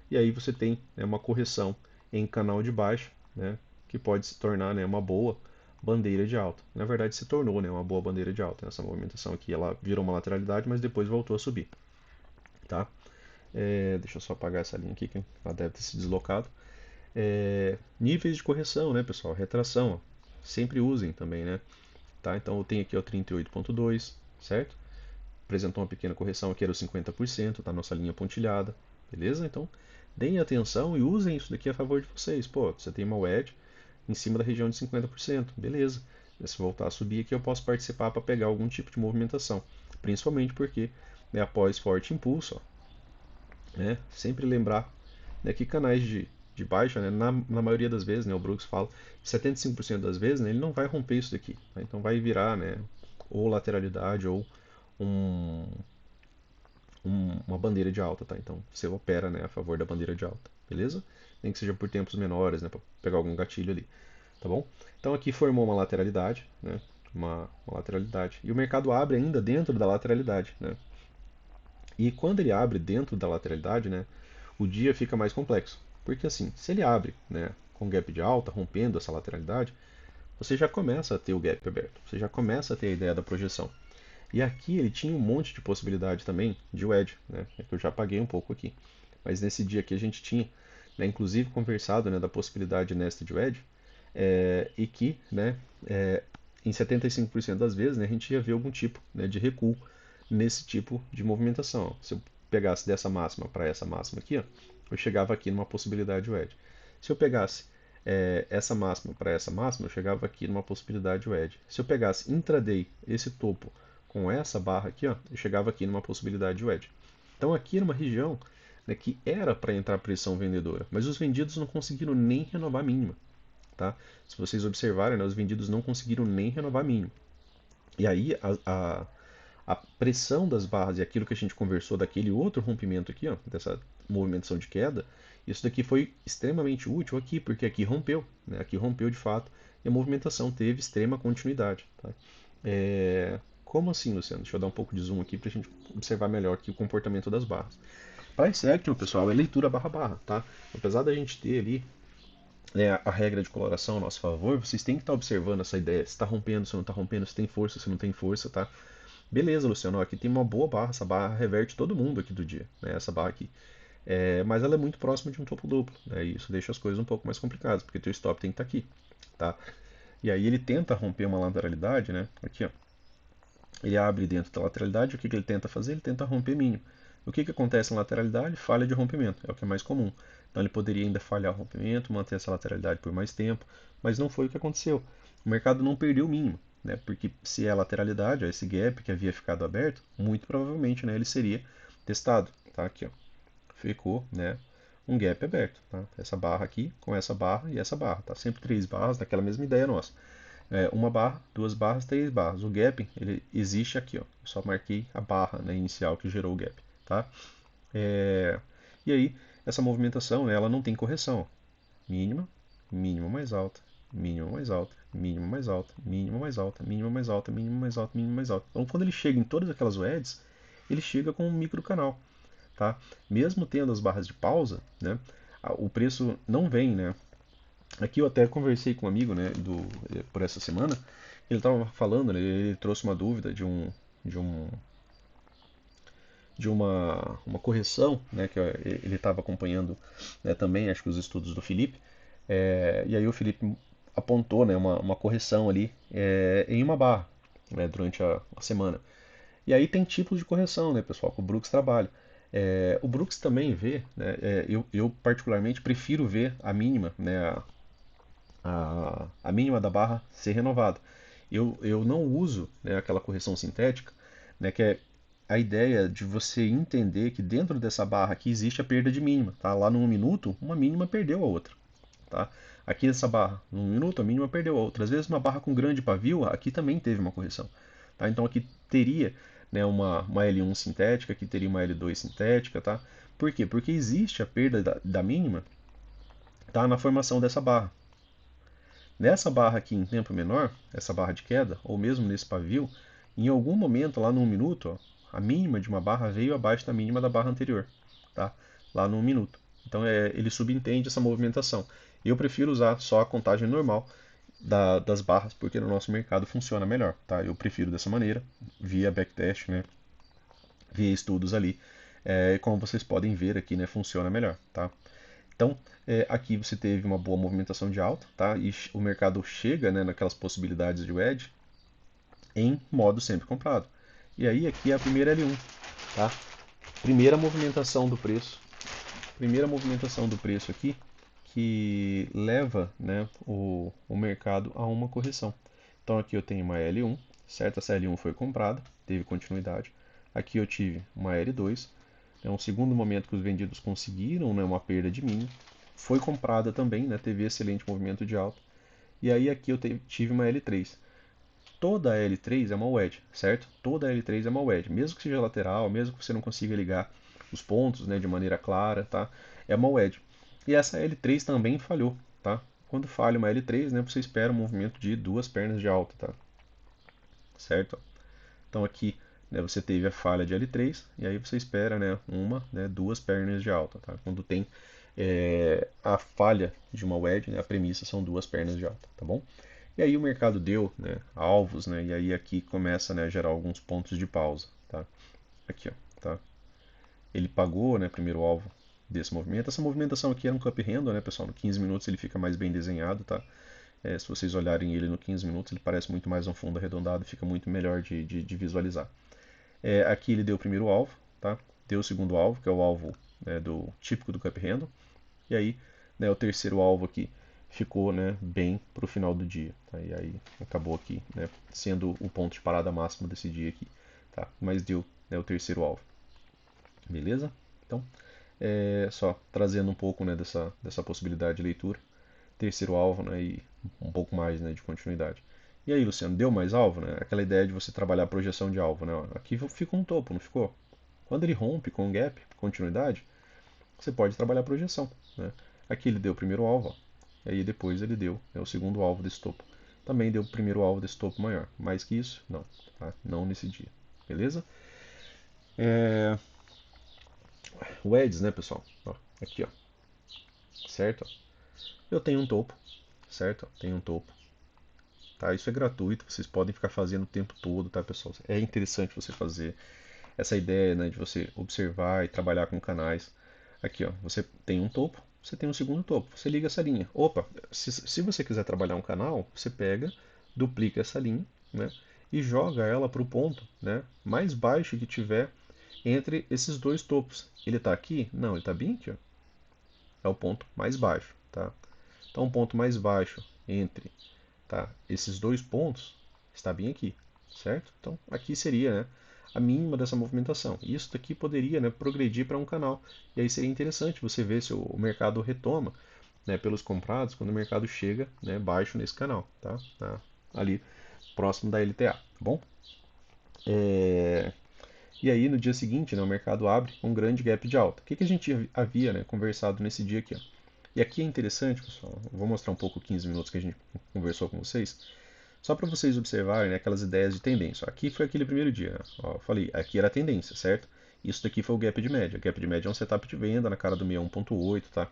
E aí você tem, né, uma correção em canal de baixa, né, que pode se tornar, né, uma boa bandeira de alta. Na verdade, se tornou, né, uma boa bandeira de alta. Essa movimentação aqui ela virou uma lateralidade, mas depois voltou a subir. Tá? Deixa eu só apagar essa linha aqui, que ela deve ter se deslocado. Níveis de correção, né, pessoal? Retração, ó. Sempre usem também, né? Tá? Então eu tenho aqui o 38.2, certo? Apresentou uma pequena correção aqui, era o 50%, tá? Nossa linha pontilhada, beleza? Então, deem atenção e usem isso daqui a favor de vocês. Pô, você tem uma wedge em cima da região de 50%, beleza. Se voltar a subir aqui, eu posso participar para pegar algum tipo de movimentação. Principalmente porque, né, após forte impulso, ó, né, sempre lembrar, né, que canais de baixa, né, na maioria das vezes, né, o Brooks fala, 75% das vezes, né, ele não vai romper isso daqui. Tá? Então vai virar, né, ou lateralidade ou um, uma bandeira de alta, tá? Então você opera, né, a favor da bandeira de alta, beleza? Nem que seja por tempos menores, né, para pegar algum gatilho ali, tá bom? Então aqui formou uma lateralidade, né? Uma lateralidade. E o mercado abre ainda dentro da lateralidade, né? E quando ele abre dentro da lateralidade, né, o dia fica mais complexo. Porque assim, se ele abre, né, com gap de alta, rompendo essa lateralidade, você já começa a ter o gap aberto, você já começa a ter a ideia da projeção. E aqui ele tinha um monte de possibilidade também de wedge, né? É que eu já apaguei um pouco aqui. Mas nesse dia aqui a gente tinha, né, inclusive conversado, né, da possibilidade de nested wedge, e que, né, em 75% das vezes, né, a gente ia ver algum tipo, né, de recuo nesse tipo de movimentação. Se eu pegasse dessa máxima para essa máxima aqui, ó, eu chegava aqui numa possibilidade de wedge. Se eu pegasse essa máxima para essa máxima, eu chegava aqui numa possibilidade de wedge. Se eu pegasse intraday esse topo com essa barra aqui, ó, eu chegava aqui numa possibilidade de wedge. Então aqui era uma região, né, que era para entrar pressão vendedora, mas os vendidos não conseguiram nem renovar a mínima. Tá? Se vocês observarem, né, os vendidos não conseguiram nem renovar a mínima. E aí a pressão das barras e aquilo que a gente conversou daquele outro rompimento aqui, ó, dessa movimentação de queda, isso daqui foi extremamente útil aqui, porque aqui rompeu, né? Aqui rompeu de fato e a movimentação teve extrema continuidade. Tá? Como assim, Luciano? Deixa eu dar um pouco de zoom aqui para a gente observar melhor aqui o comportamento das barras. Price action, pessoal, é leitura barra barra, tá? Apesar da gente ter ali, né, a regra de coloração a nosso favor, vocês têm que estar observando essa ideia, se está rompendo, se não está rompendo, se tem força, se não tem força, tá? Beleza, Luciano, ó, aqui tem uma boa barra, essa barra reverte todo mundo aqui do dia, né, essa barra aqui. Mas ela é muito próxima de um topo duplo, né, e isso deixa as coisas um pouco mais complicadas, porque teu stop tem que estar aqui, tá? E aí ele tenta romper uma lateralidade, né? Aqui, ó. Ele abre dentro da lateralidade, o que ele tenta fazer? Ele tenta romper mínimo. O que acontece na lateralidade? Falha de rompimento, é o que é mais comum. Então ele poderia ainda falhar o rompimento, manter essa lateralidade por mais tempo, mas não foi o que aconteceu. O mercado não perdeu o mínimo, né? Porque se é a lateralidade, ó, esse gap que havia ficado aberto, muito provavelmente, né, ele seria testado. Tá? Aqui, ó. Ficou, né, um gap aberto. Tá? Essa barra aqui com essa barra e essa barra. Tá? Sempre três barras, daquela mesma ideia nossa. Uma barra, duas barras, três barras. O gap ele existe aqui, ó. Eu só marquei a barra, né, inicial que gerou o gap, tá? É, e aí essa movimentação, né, ela não tem correção. Mínima, mínima mais alta, mínima mais alta, mínima mais alta, mínima mais alta, mínima mais alta, mínima mais alta, mínima mais alta. Então quando ele chega em todas aquelas wedges, ele chega com um micro canal, tá? Mesmo tendo as barras de pausa, né, o preço não vem, né? Aqui eu até conversei com um amigo, né, por essa semana. Ele estava falando, né, ele trouxe uma dúvida de um de uma correção, né, que ele estava acompanhando, né, também, acho que os estudos do Felipe. E aí o Felipe apontou, né, uma correção ali em uma barra, né, durante a semana. E aí tem tipos de correção, né, pessoal, que o Brooks trabalha. O Brooks também vê, né, eu particularmente prefiro ver a mínima, né, a mínima da barra ser renovada. Eu não uso, né, aquela correção sintética, né, que é a ideia de você entender que dentro dessa barra aqui existe a perda de mínima. Tá? Lá no 1 minuto, uma mínima perdeu a outra. Tá? Aqui nessa barra, no 1 minuto, a mínima perdeu a outra. Às vezes, uma barra com grande pavio, aqui também teve uma correção. Tá? Então, aqui teria, né, uma L1 sintética, aqui teria uma L2 sintética. Tá? Por quê? Porque existe a perda da mínima, tá, na formação dessa barra. Nessa barra aqui em tempo menor, essa barra de queda, ou mesmo nesse pavio, em algum momento, lá no 1 minuto, ó, a mínima de uma barra veio abaixo da mínima da barra anterior, tá? Lá no 1 minuto. Então ele subentende essa movimentação. Eu prefiro usar só a contagem normal das barras, porque no nosso mercado funciona melhor, tá? Eu prefiro dessa maneira, via backtest, né? Via estudos ali. E como vocês podem ver aqui, né, funciona melhor, tá? Então, aqui você teve uma boa movimentação de alta, tá? E o mercado chega, né, naquelas possibilidades de wedge em modo sempre comprado. E aí aqui é a primeira L1, tá? Primeira movimentação do preço, primeira movimentação do preço aqui que leva, né, o mercado a uma correção. Então aqui eu tenho uma L1, certo? Essa L1 foi comprada, teve continuidade. Aqui eu tive uma L2, é um segundo momento que os vendidos conseguiram, né, uma perda de mínimo. Foi comprada também, né, teve excelente movimento de alta. E aí aqui eu tive uma L3. Toda L3 é uma wedge, certo? Toda L3 é uma wedge, mesmo que seja lateral, mesmo que você não consiga ligar os pontos, né, de maneira clara, tá? É uma wedge. E essa L3 também falhou, tá? Quando falha uma L3, né, você espera um movimento de duas pernas de alta, tá? Certo? Então aqui, né, você teve a falha de L3 e aí você espera, né, uma, né, duas pernas de alta, tá? Quando tem a falha de uma wedge, né, a premissa são duas pernas de alta, tá bom? E aí o mercado deu, né, alvos, né, e aí aqui começa, né, a gerar alguns pontos de pausa, tá? Aqui, ó, tá? Ele pagou, né, primeiro alvo desse movimento. Essa movimentação aqui era um cup handle, né, pessoal? No 15 minutos ele fica mais bem desenhado, tá? Se vocês olharem ele no 15 minutos, ele parece muito mais um fundo arredondado, fica muito melhor de visualizar. Aqui ele deu o primeiro alvo, tá? Deu o segundo alvo, que é o alvo, né, do típico do cup handle. E aí, né, o terceiro alvo aqui ficou, né, bem para o final do dia. Tá? E aí acabou aqui, né, sendo o ponto de parada máximo desse dia aqui. Tá? Mas deu, né, o terceiro alvo. Beleza? Então, só trazendo um pouco, né, dessa possibilidade de leitura. Terceiro alvo, né, e um pouco mais, né, de continuidade. E aí, Luciano, deu mais alvo? Né? Aquela ideia de você trabalhar a projeção de alvo. Né? Aqui fica um topo, não ficou? Quando ele rompe com gap, continuidade, você pode trabalhar a projeção. Né? Aqui ele deu o primeiro alvo, ó. Aí depois ele deu, né, o segundo alvo desse topo. Também deu o primeiro alvo desse topo maior. Mais que isso, não. Tá? Não nesse dia. Beleza? É... O Eds, né, pessoal? Ó, aqui, ó. Certo? Eu tenho um topo. Certo? Tenho um topo. Tá? Isso é gratuito. Vocês podem ficar fazendo o tempo todo, tá, pessoal? É interessante você fazer essa ideia, né, de você observar e trabalhar com canais. Aqui, ó, você tem um topo, você tem um segundo topo. Você liga essa linha. Opa, se você quiser trabalhar um canal, você pega, duplica essa linha, né, e joga ela para o ponto, né, mais baixo que tiver entre esses dois topos. Ele está aqui? Não, ele está bem aqui, ó. É o ponto mais baixo, tá? Então, o ponto mais baixo entre, tá, esses dois pontos está bem aqui, certo? Então, aqui seria, né, a mínima dessa movimentação. Isso daqui poderia, né, progredir para um canal. E aí seria interessante você ver se o mercado retoma, né, pelos comprados quando o mercado chega, né, baixo nesse canal, tá? Ali próximo da LTA, tá bom? É, E aí no dia seguinte, né, o mercado abre com um grande gap de alta. O que que a gente havia, né, conversado nesse dia aqui, ó? E aqui é interessante, pessoal. Eu vou mostrar um pouco 15 minutos que a gente conversou com vocês, só para vocês observarem, né, aquelas ideias de tendência. Ó, aqui foi aquele primeiro dia, né? Ó, eu falei, aqui era a tendência, certo? Isso daqui foi o gap de média. O gap de média é um setup de venda na cara do 61.8, tá?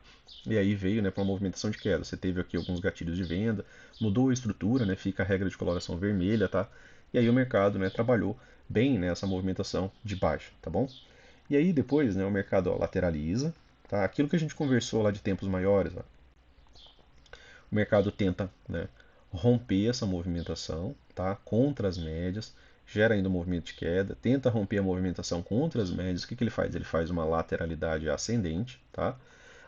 E aí veio, né, para uma movimentação de queda. Você teve aqui alguns gatilhos de venda, mudou a estrutura, né, fica a regra de coloração vermelha, tá? E aí o mercado, né, trabalhou bem nessa movimentação de baixa, tá bom? E aí depois, né, o mercado ó, lateraliza, tá? Aquilo que a gente conversou lá de tempos maiores, ó, o mercado tenta, né, romper essa movimentação, tá, contra as médias, gera ainda um movimento de queda, tenta romper a movimentação contra as médias. O que que ele faz? Ele faz uma lateralidade ascendente, tá?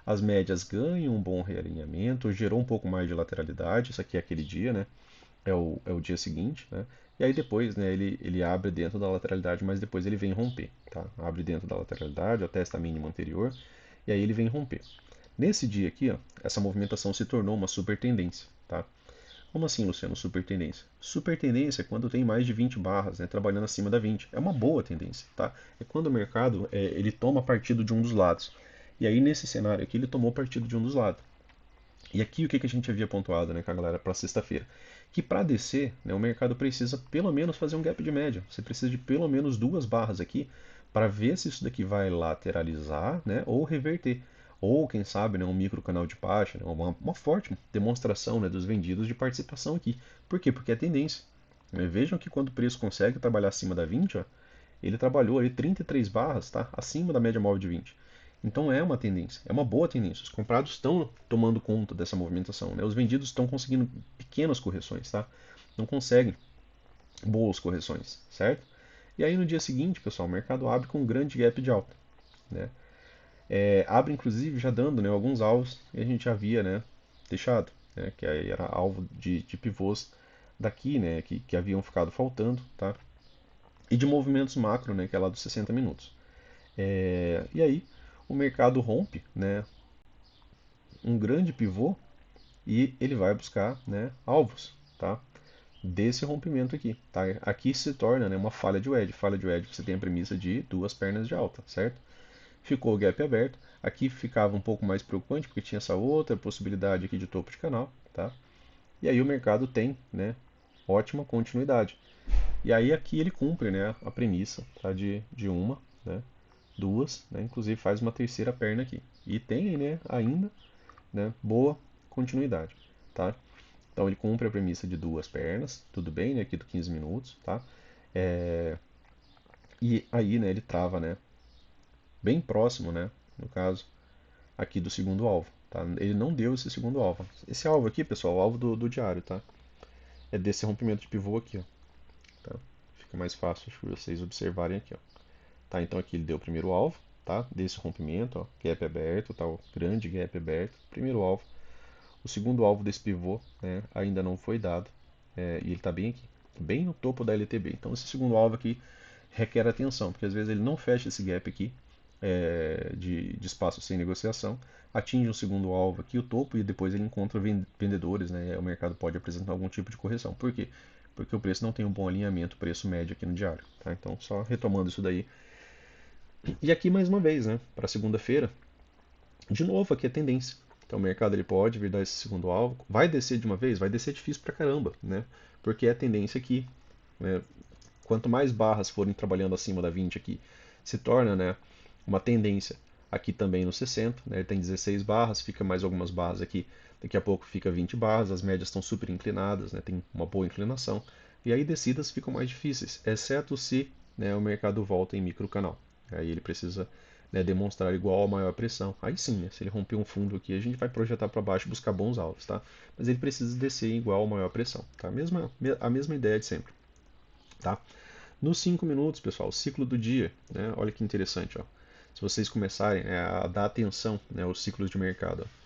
As médias ganham um bom realinhamento, gerou um pouco mais de lateralidade. Isso aqui é aquele dia, né? É o dia seguinte, né? E aí depois, né, ele abre dentro da lateralidade, mas depois ele vem romper, tá? Abre dentro da lateralidade, até esta mínima anterior, e aí ele vem romper. Nesse dia aqui, ó, essa movimentação se tornou uma super tendência, tá? Como assim, Luciano, super tendência? Super tendência é quando tem mais de 20 barras, né, trabalhando acima da 20. É uma boa tendência, tá? É quando o mercado ele toma partido de um dos lados. E aí, nesse cenário aqui, ele tomou partido de um dos lados. E aqui o que que a gente havia pontuado, né, com a galera para sexta-feira? Que para descer, né, o mercado precisa pelo menos fazer um gap de média. Você precisa de pelo menos duas barras aqui para ver se isso daqui vai lateralizar, né, ou reverter. Ou, quem sabe, né, um micro canal de baixa, né, uma forte demonstração, né, dos vendidos de participação aqui. Por quê? Porque é tendência. Vejam que quando o preço consegue trabalhar acima da 20, ó, ele trabalhou aí 33 barras, tá? Acima da média móvel de 20. Então é uma tendência, é uma boa tendência. Os comprados estão tomando conta dessa movimentação, né? Os vendidos estão conseguindo pequenas correções, tá? Não conseguem boas correções, certo? E aí no dia seguinte, pessoal, o mercado abre com um grande gap de alta, né? Abre inclusive já dando, né, alguns alvos que a gente já havia, né, deixado, né? Que aí era alvo de pivôs daqui, né? Que haviam ficado faltando, tá? E de movimentos macro, né? Que é lá dos 60 minutos. E aí o mercado rompe, né, um grande pivô e ele vai buscar, né, alvos, tá, desse rompimento aqui. Tá? Aqui se torna, né, uma falha de wedge. Falha de wedge você tem a premissa de duas pernas de alta, certo? Ficou o gap aberto. Aqui ficava um pouco mais preocupante porque tinha essa outra possibilidade aqui de topo de canal, tá? E aí o mercado tem, né, ótima continuidade. E aí aqui ele cumpre, né, a premissa, tá, de uma, né, duas, né, inclusive faz uma terceira perna aqui. E tem, né, ainda, né, boa continuidade, tá? Então ele cumpre a premissa de duas pernas, tudo bem, né, aqui do 15 minutos, tá? E aí, né, ele trava, né, bem próximo, né, no caso, aqui do segundo alvo, tá? Ele não deu esse segundo alvo. Esse alvo aqui, pessoal, o alvo do diário, tá? É desse rompimento de pivô aqui, ó, tá? Fica mais fácil de vocês observarem aqui, ó. Tá, então aqui ele deu o primeiro alvo, tá? Desse rompimento, ó, gap aberto, tá? O grande gap aberto, primeiro alvo. O segundo alvo desse pivô, né, ainda não foi dado, e ele está bem aqui, bem no topo da LTB. Então esse segundo alvo aqui requer atenção, porque às vezes ele não fecha esse gap aqui de espaço sem negociação, atinge o segundo alvo aqui, o topo, e depois ele encontra vendedores, né, e o mercado pode apresentar algum tipo de correção. Por quê? Porque o preço não tem um bom alinhamento preço médio aqui no diário. Tá? Então só retomando isso daí. E aqui mais uma vez, né, para segunda-feira, de novo, aqui é tendência. Então o mercado ele pode vir dar esse segundo alvo. Vai descer de uma vez? Vai descer difícil pra caramba, né? Porque é a tendência aqui, né? Quanto mais barras forem trabalhando acima da 20 aqui, se torna, né, uma tendência aqui também no 60, né? Ele tem 16 barras, fica mais algumas barras aqui. Daqui a pouco fica 20 barras, as médias estão super inclinadas, né? Tem uma boa inclinação. E aí descidas ficam mais difíceis, exceto se, né, o mercado volta em micro canal. Aí ele precisa né, demonstrar igual ou maior pressão. Aí sim, né, se ele romper um fundo aqui, a gente vai projetar para baixo e buscar bons alvos, tá? Mas ele precisa descer em igual ou maior pressão, tá? A mesma ideia de sempre, tá? Nos 5 minutos, pessoal, o ciclo do dia, né? Olha que interessante, ó. Se vocês começarem a dar atenção, né, aos ciclos de mercado, ó.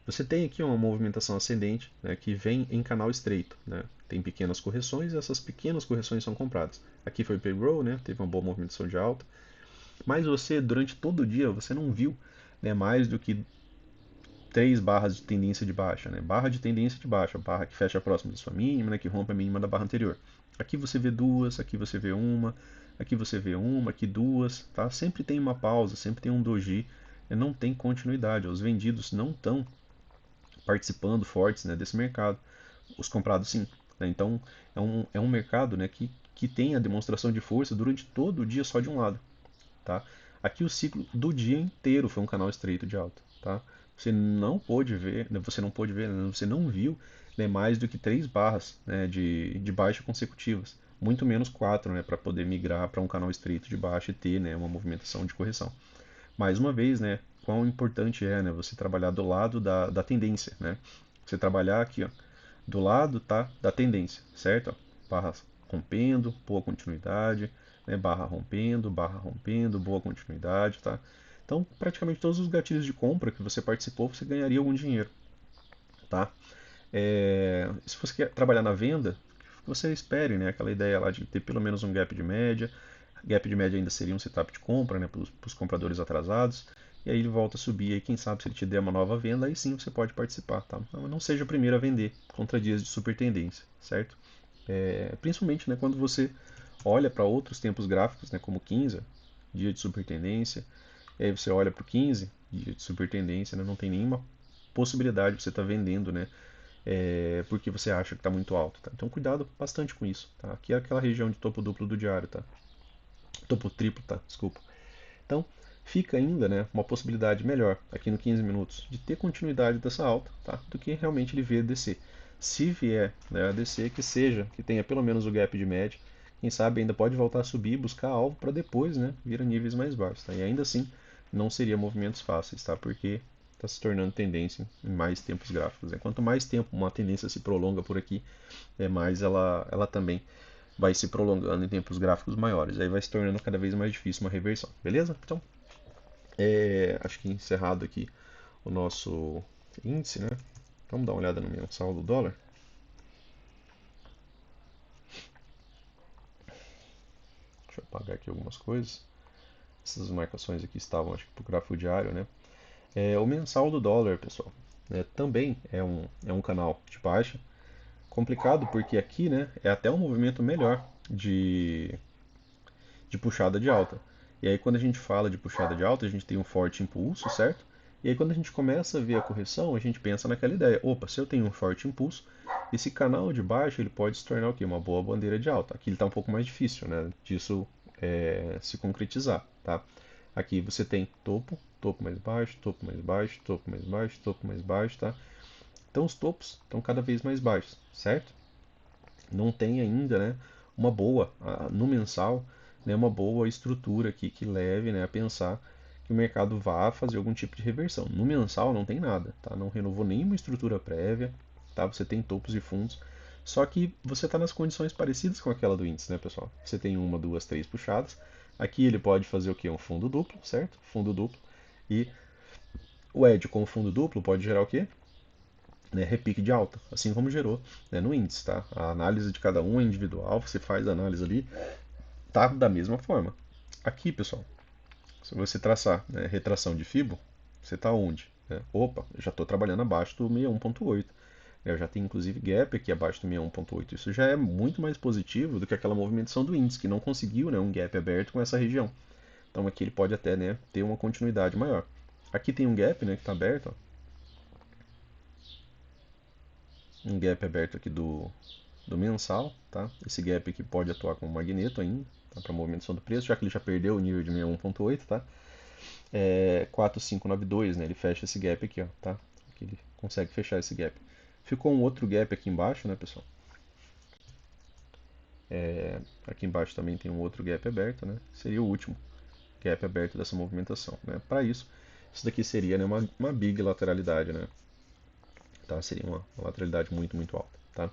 Você tem aqui uma movimentação ascendente, né, que vem em canal estreito, né? Tem pequenas correções e essas pequenas correções são compradas. Aqui foi payroll, né? Teve uma boa movimentação de alta. Mas você, durante todo o dia, você não viu, né, mais do que três barras de tendência de baixa, né? Barra de tendência de baixa, barra que fecha próximo da sua mínima, né, que rompe a mínima da barra anterior. Aqui você vê duas, aqui você vê uma, aqui você vê uma, aqui duas, tá? Sempre tem uma pausa, sempre tem um doji, não tem continuidade. Os vendidos não estão participando fortes, né, desse mercado. Os comprados sim. Né? Então é um mercado, né, que tem a demonstração de força durante todo o dia só de um lado. Tá? Aqui o ciclo do dia inteiro foi um canal estreito de alta. Tá? Você não pôde ver, né, você não pôde ver, né, você não viu, né, mais do que três barras, né, de baixa consecutivas. Muito menos quatro, né, para poder migrar para um canal estreito de baixa e ter, né, uma movimentação de correção. Mais uma vez, né, quão importante é, né, você trabalhar do lado da tendência. Né? Você trabalhar aqui, ó, do lado, tá, da tendência, certo? Ó, barra rompendo, boa continuidade, né? Barra rompendo, boa continuidade, tá? Então, praticamente todos os gatilhos de compra que você participou, você ganharia algum dinheiro, tá? Se você quer trabalhar na venda, você espere, né? Aquela ideia lá de ter pelo menos um gap de média. Gap de média ainda seria um setup de compra, né? Para os compradores atrasados. E aí ele volta a subir, e quem sabe se ele te der uma nova venda, aí sim você pode participar, tá? Então, não seja o primeiro a vender contra dias de super tendência, certo? Principalmente, né, quando você olha para outros tempos gráficos, né, como 15, dia de super tendência, e aí você olha para o 15, dia de super tendência, né, não tem nenhuma possibilidade de você estar vendendo, né, porque você acha que está muito alto. Tá? Então cuidado bastante com isso. Tá? Aqui é aquela região de topo duplo do diário, tá? Topo triplo, tá? Desculpa. Então fica ainda, né, uma possibilidade melhor aqui no 15 minutos de ter continuidade dessa alta, tá? Do que realmente ele ver descer. Se vier, né, a descer, que seja, que tenha pelo menos o gap de média, quem sabe ainda pode voltar a subir, buscar alvo para depois, né, vir a níveis mais baixos. Tá? E ainda assim não seria movimentos fáceis, tá? Porque está se tornando tendência em mais tempos gráficos. Né? Quanto mais tempo uma tendência se prolonga por aqui, mais ela também vai se prolongando em tempos gráficos maiores. Aí vai se tornando cada vez mais difícil uma reversão, beleza? Então, acho que encerrado aqui o nosso índice, né? Vamos dar uma olhada no mensal do dólar. Deixa eu apagar aqui algumas coisas. Essas marcações aqui estavam, acho que, para o gráfico diário, né? O mensal do dólar, pessoal, também é um canal de baixa. Complicado porque aqui, né, é até um movimento melhor de puxada de alta. E aí quando a gente fala de puxada de alta, a gente tem um forte impulso, certo? E aí quando a gente começa a ver a correção, a gente pensa naquela ideia, opa, se eu tenho um forte impulso, esse canal de baixo ele pode se tornar o quê? Uma boa bandeira de alta. Aqui ele está um pouco mais difícil, né, disso se concretizar, tá? Aqui você tem topo, topo mais baixo, topo mais baixo, topo mais baixo, topo mais baixo, tá? Então os topos estão cada vez mais baixos, certo? Não tem ainda, né, uma boa, no mensal, né, uma boa estrutura aqui que leve, né, a pensar que o mercado vá fazer algum tipo de reversão. No mensal não tem nada, tá? Não renovou nenhuma estrutura prévia, tá? Você tem topos e fundos, só que você está nas condições parecidas com aquela do índice, né, pessoal? Você tem uma, duas, três puxadas. Aqui ele pode fazer o quê? Um fundo duplo, certo? Fundo duplo. E o edge com o fundo duplo pode gerar o quê? Né, repique de alta, assim como gerou, né, no índice, tá? A análise de cada um é individual, você faz a análise ali, tá da mesma forma. Aqui, pessoal, se você traçar, né, retração de Fibo, você está onde? Né? Opa, eu já estou trabalhando abaixo do 61.8. Eu já tenho inclusive gap aqui abaixo do 61.8. Isso já é muito mais positivo do que aquela movimentação do índice, que não conseguiu, né, um gap aberto com essa região. Então aqui ele pode até, né, ter uma continuidade maior. Aqui tem um gap, né, que está aberto, ó, um gap aberto aqui do mensal, tá? Esse gap aqui pode atuar como magneto ainda, tá? Para movimentação do preço, já que ele já perdeu o nível de 61.8, tá? 4592, né? Ele fecha esse gap aqui, ó, tá? Aqui ele consegue fechar esse gap. Ficou um outro gap aqui embaixo, né, pessoal? Aqui embaixo também tem um outro gap aberto, né? Seria o último gap aberto dessa movimentação, né? Para isso, isso daqui seria, né, uma big lateralidade, né? Tá? Seria uma lateralidade muito, muito alta, tá?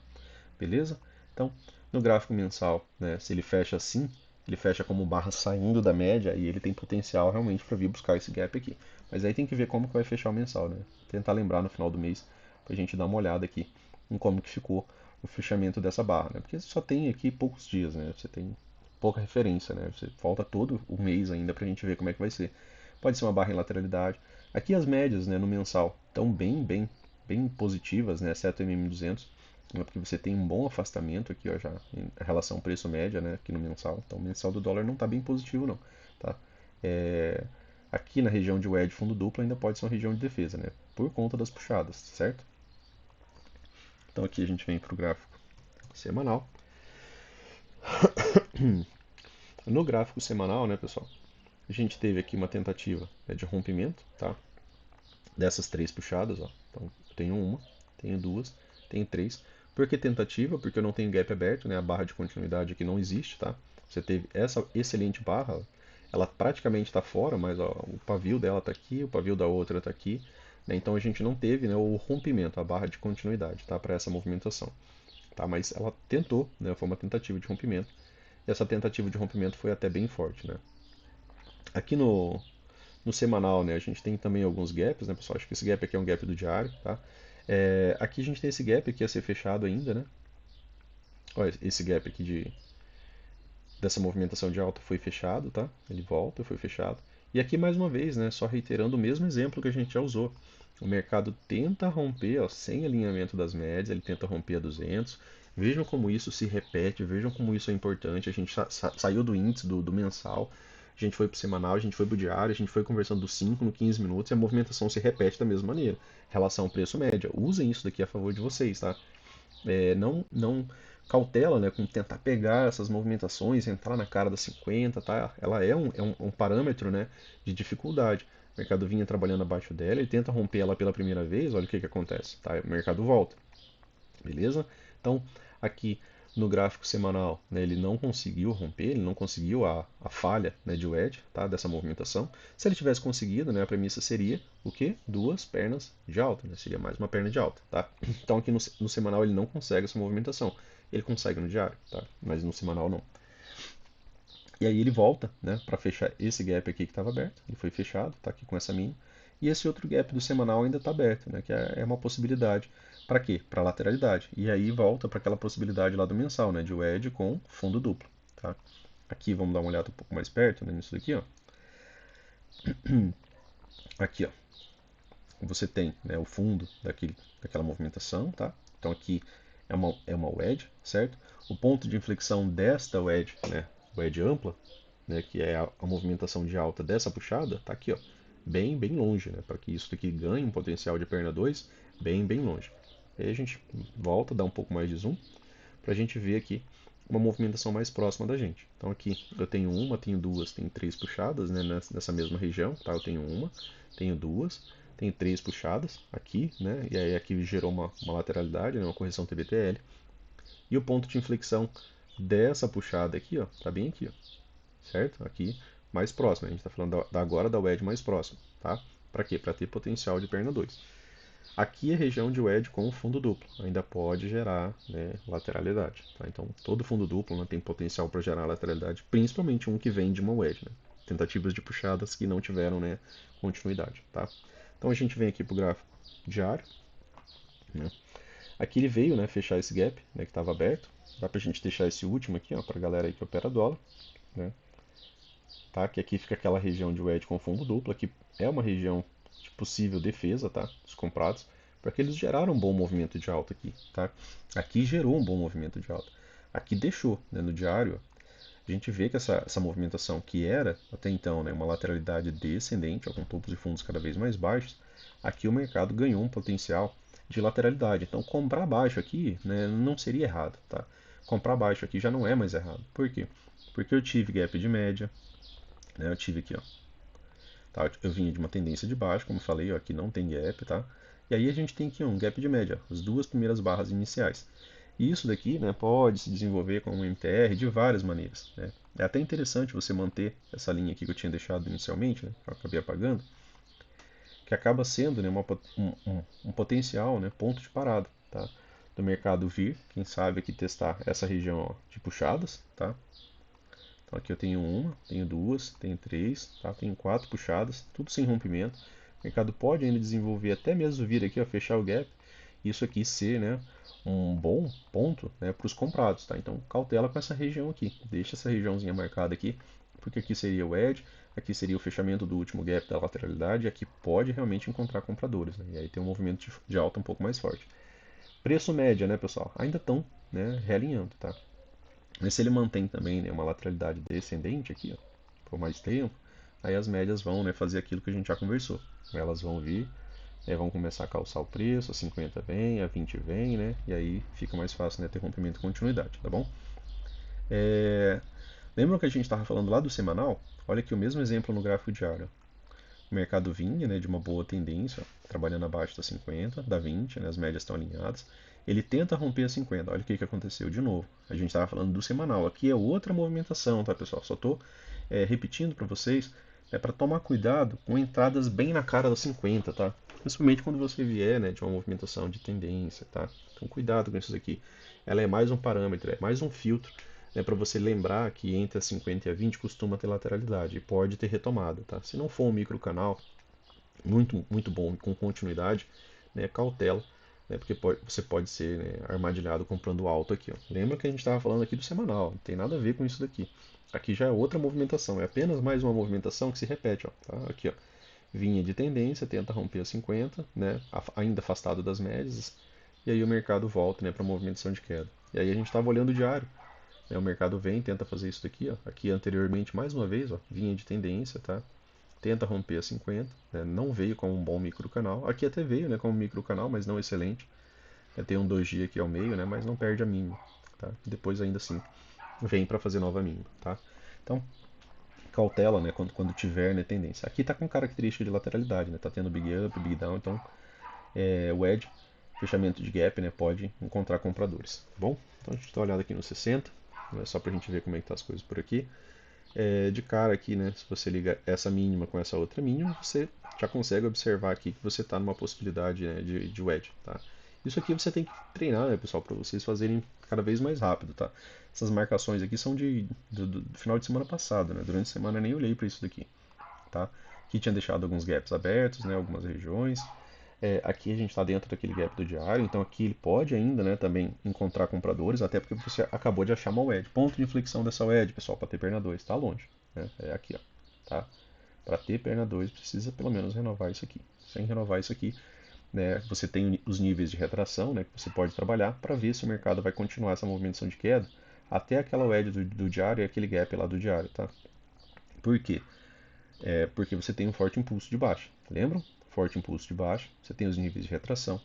Beleza? Então, no gráfico mensal, né, se ele fecha assim, ele fecha como barra saindo da média e ele tem potencial realmente para vir buscar esse gap aqui. Mas aí tem que ver como que vai fechar o mensal, né? Tentar lembrar no final do mês para a gente dar uma olhada aqui em como que ficou o fechamento dessa barra, né? Porque só tem aqui poucos dias, né? Você tem pouca referência, né? Você falta todo o mês ainda para a gente ver como é que vai ser. Pode ser uma barra em lateralidade. Aqui as médias, né, no mensal estão bem positivas, né? Exceto o MM200, né, porque você tem um bom afastamento aqui, ó, já em relação preço-média, né, aqui no mensal. Então, o mensal do dólar não está bem positivo, não, tá? É, aqui na região de wedge fundo duplo ainda pode ser uma região de defesa, né, por conta das puxadas, certo? Então, aqui a gente vem para o gráfico semanal. No gráfico semanal, né, pessoal, a gente teve aqui uma tentativa, né, de rompimento, tá? Dessas três puxadas, ó. Então, eu tenho uma, tenho duas, tenho três. Por que tentativa? Porque eu não tenho gap aberto, né? A barra de continuidade aqui não existe, tá? Você teve essa excelente barra, ela praticamente está fora, mas ó, o pavio dela está aqui, o pavio da outra está aqui, né? Então a gente não teve, né, o rompimento, a barra de continuidade, tá? Para essa movimentação, tá? Mas ela tentou, né? Foi uma tentativa de rompimento. E essa tentativa de rompimento foi até bem forte, né? Aqui no semanal, né, a gente tem também alguns gaps, né, pessoal? Acho que esse gap aqui é um gap do diário, tá? Aqui a gente tem esse gap aqui a ser fechado ainda, né? Olha, esse gap aqui dessa movimentação de alta foi fechado, tá? Ele volta, foi fechado. E aqui mais uma vez, né, só reiterando o mesmo exemplo que a gente já usou. O mercado tenta romper, ó, sem alinhamento das médias, ele tenta romper a 200. Vejam como isso se repete, vejam como isso é importante. A gente saiu do índice do mensal, a gente foi para o semanal, a gente foi para o diário, a gente foi conversando dos 5 no 15 minutos e a movimentação se repete da mesma maneira. Relação preço-média. Usem isso daqui a favor de vocês, tá? Não cautela, né, com tentar pegar essas movimentações, entrar na cara das 50, tá? Ela é um parâmetro, né, de dificuldade. O mercado vinha trabalhando abaixo dela e tenta romper ela pela primeira vez, olha o que que acontece, tá? O mercado volta, beleza? Então, aqui no gráfico semanal, né, ele não conseguiu romper, ele não conseguiu a falha, né, de wedge, tá, dessa movimentação. Se ele tivesse conseguido, né, a premissa seria o quê? Duas pernas de alta, né, seria mais uma perna de alta, tá? Então aqui no semanal ele não consegue essa movimentação. Ele consegue no diário, tá? Mas no semanal não. E aí ele volta, né, para fechar esse gap aqui que estava aberto. Ele foi fechado, tá aqui com essa mínima. E esse outro gap do semanal ainda está aberto, né, que é uma possibilidade. Para quê? Para lateralidade. E aí volta para aquela possibilidade lá do mensal, né, de wedge com fundo duplo, tá? Aqui vamos dar uma olhada um pouco mais perto, né, nisso daqui, ó. Aqui, ó. Você tem, né, o fundo daquela movimentação, tá? Então aqui é uma wedge, certo? O ponto de inflexão desta wedge, né, wedge ampla, né, que é a movimentação de alta dessa puxada, tá aqui, ó, bem longe, né, para que isso aqui ganhe um potencial de perna 2 bem longe. E aí a gente volta, dá um pouco mais de zoom, para a gente ver aqui uma movimentação mais próxima da gente. Então aqui eu tenho uma, tenho duas, tenho três puxadas, né, nessa mesma região, tá? Eu tenho uma, tenho duas, tenho três puxadas aqui, né? E aí aqui gerou uma lateralidade, né, uma correção TBTL. E o ponto de inflexão dessa puxada aqui, ó, tá bem aqui, ó, certo? Aqui mais próximo, a gente está falando agora da wedge mais próxima, tá? Para quê? Para ter potencial de perna 2. Aqui é região de wedge com fundo duplo, ainda pode gerar, né, lateralidade. Tá? Então, todo fundo duplo, né, tem potencial para gerar lateralidade, principalmente um que vem de uma wedge. Né? Tentativas de puxadas que não tiveram, né, continuidade. Tá? Então a gente vem aqui para o gráfico diário. Né? Aqui ele veio, né, fechar esse gap, né, que estava aberto. Dá para a gente deixar esse último aqui para a galera aí que opera dólar. Né? Tá? Que aqui fica aquela região de wedge com fundo duplo, que é uma região de possível defesa, tá? Dos comprados, porque eles geraram um bom movimento de alta aqui, tá? Aqui gerou um bom movimento de alta. Aqui deixou, né, no diário, a gente vê que essa movimentação que era até então, né, uma lateralidade descendente, ó, com topos de fundos cada vez mais baixos, aqui o mercado ganhou um potencial de lateralidade. Então comprar baixo aqui, né, não seria errado, tá? Comprar baixo aqui já não é mais errado. Por quê? Porque eu tive gap de média, né, eu tive aqui, ó, tá? Eu vinha de uma tendência de baixo, como eu falei, ó, aqui não tem gap, tá? E aí a gente tem aqui um gap de média, as duas primeiras barras iniciais. E isso daqui, né, pode se desenvolver como um MTR de várias maneiras, né? É até interessante você manter essa linha aqui que eu tinha deixado inicialmente, né, que eu acabei apagando, que acaba sendo, né, um potencial, né, ponto de parada, tá? Do mercado vir, quem sabe aqui testar essa região, ó, de puxadas, tá? Então aqui eu tenho uma, tenho duas, tenho três, tá? Tenho quatro puxadas, tudo sem rompimento. O mercado pode ainda desenvolver até mesmo vir aqui, ó, fechar o gap, isso aqui ser, né, um bom ponto, né, para os comprados, tá? Então cautela com essa região aqui, deixa essa regiãozinha marcada aqui, porque aqui seria o edge, aqui seria o fechamento do último gap da lateralidade, e aqui pode realmente encontrar compradores, né? E aí tem um movimento de alta um pouco mais forte. Preço média, né, pessoal? Ainda estão, né, realinhando, tá? Mas se ele mantém também, né, uma lateralidade descendente aqui, ó, por mais tempo, aí as médias vão, né, fazer aquilo que a gente já conversou. Elas vão vir, vão começar a calçar o preço, a 50 vem, a 20 vem, né? E aí fica mais fácil, né, ter rompimento e continuidade, tá bom? É... Lembram que a gente estava falando lá do semanal? Olha aqui o mesmo exemplo no gráfico diário. O mercado vinha, né, de uma boa tendência, trabalhando abaixo da 50, da 20, né, as médias estão alinhadas. Ele tenta romper a 50. Olha o que aconteceu de novo. A gente estava falando do semanal. Aqui é outra movimentação, tá, pessoal? Só estou repetindo para vocês, para tomar cuidado com entradas bem na cara da 50, tá? Principalmente quando você vier, né, de uma movimentação de tendência, tá? Então cuidado com isso aqui. Ela é mais um parâmetro, é mais um filtro, né, para você lembrar que entre a 50 e a 20 costuma ter lateralidade e pode ter retomada, tá? Se não for um micro canal muito bom com continuidade, né, cautela, né, porque você pode ser, né, armadilhado comprando alto aqui. Ó. Lembra que a gente estava falando aqui do semanal, não tem nada a ver com isso daqui. Aqui já é outra movimentação, é apenas mais uma movimentação que se repete. Ó, tá? Aqui, ó, vinha de tendência, tenta romper a 50, né, ainda afastado das médias, e aí o mercado volta, né, para a movimentação de queda. E aí a gente estava olhando o diário, né, o mercado vem, tenta fazer isso daqui, ó, aqui anteriormente mais uma vez, ó, vinha de tendência, tá? Tenta romper a 50, né? Não veio como um bom microcanal. Aqui até veio, né, como microcanal, mas não excelente. Tem um doji aqui ao meio, né, mas não perde a mínima. Tá? Depois ainda assim vem para fazer nova mínima. Tá? Então cautela, né, quando tiver, né, tendência. Aqui está com característica de lateralidade, né, tá tendo big up, big down, então o edge, fechamento de gap, né, pode encontrar compradores. Tá bom? Então a gente dá uma olhada aqui no 60, né, só para a gente ver como é que tá as coisas por aqui. De cara aqui, né, se você liga essa mínima com essa outra mínima, você já consegue observar aqui que você está numa possibilidade, né, de wedge, tá? Isso aqui você tem que treinar, né, pessoal, para vocês fazerem cada vez mais rápido, tá? Essas marcações aqui são do final de semana passado, né? Durante a semana eu nem olhei para isso daqui, tá? Aqui tinha deixado alguns gaps abertos, né, algumas regiões. Aqui a gente está dentro daquele gap do diário, então aqui ele pode ainda, né, também encontrar compradores, até porque você acabou de achar uma wedge. Ponto de inflexão dessa wedge, pessoal, para ter perna 2, está longe. Né? É aqui, ó, tá? Para ter perna 2 precisa pelo menos renovar isso aqui. Sem renovar isso aqui, né, você tem os níveis de retração, né, que você pode trabalhar para ver se o mercado vai continuar essa movimentação de queda até aquela wedge do diário e aquele gap lá do diário, tá? Por quê? Porque você tem um forte impulso de baixa. Lembram? Forte impulso de baixa, você tem os níveis de retração.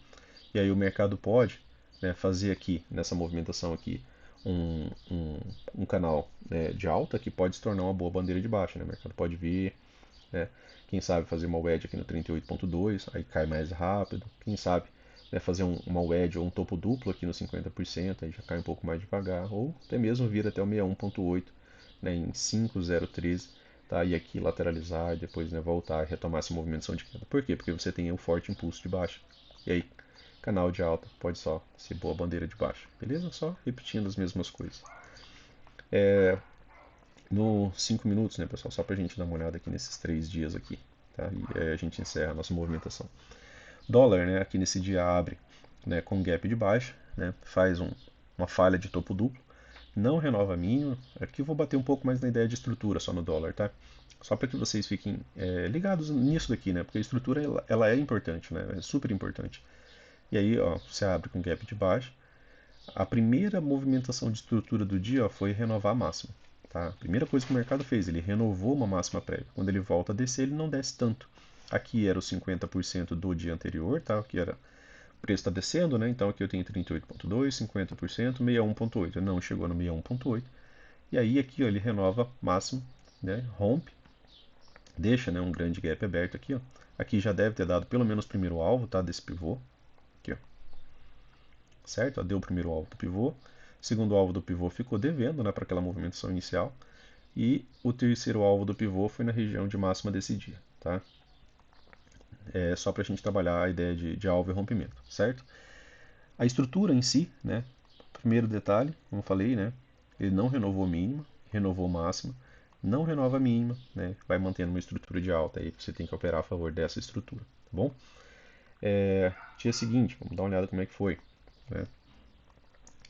E aí o mercado pode, né, fazer aqui, nessa movimentação aqui, um canal, né, de alta que pode se tornar uma boa bandeira de baixa. Né? O mercado pode vir, né, quem sabe fazer uma wedge aqui no 38.2, aí cai mais rápido. Quem sabe, né, fazer uma wedge ou um topo duplo aqui no 50%, aí já cai um pouco mais devagar. Ou até mesmo vir até o 61.8, né, em 5,013, tá? E aqui lateralizar e depois, né, voltar e retomar essa movimentação de queda. Por quê? Porque você tem um forte impulso de baixa. E aí, canal de alta pode só ser boa bandeira de baixa. Beleza? Só repetindo as mesmas coisas. No 5 minutos, né, pessoal? Só para a gente dar uma olhada aqui nesses 3 dias aqui. Tá? E aí a gente encerra a nossa movimentação. Dólar, né, aqui nesse dia abre, né, com gap de baixa, né, faz uma falha de topo duplo, não renova a mínima. Aqui eu vou bater um pouco mais na ideia de estrutura só no dólar, tá? Só para que vocês fiquem ligados nisso daqui, né? Porque a estrutura ela é importante, né? É super importante. E aí, ó, você abre com gap de baixa. A primeira movimentação de estrutura do dia, ó, foi renovar a máxima. Tá? A primeira coisa que o mercado fez, ele renovou uma máxima prévia. Quando ele volta a descer, ele não desce tanto. Aqui era os 50% do dia anterior, tá? Aqui era o preço está descendo, né? Então aqui eu tenho 38,2, 50%, 61,8. Não chegou no 61,8. E aí aqui ó, ele renova máximo, né? Rompe, deixa, né, um grande gap aberto aqui, ó. Aqui já deve ter dado pelo menos o primeiro alvo, tá, desse pivô. Aqui, ó. Certo? Ó, deu o primeiro alvo do pivô. O segundo alvo do pivô ficou devendo, né, para aquela movimentação inicial. E o terceiro alvo do pivô foi na região de máxima desse dia, tá? É só para a gente trabalhar a ideia de alvo e rompimento, certo? A estrutura em si, né? Primeiro detalhe, como eu falei, né? Ele não renovou mínima, renovou máxima, não renova mínima, né? Vai mantendo uma estrutura de alta aí, você tem que operar a favor dessa estrutura, tá bom? Dia seguinte, vamos dar uma olhada como é que foi, né?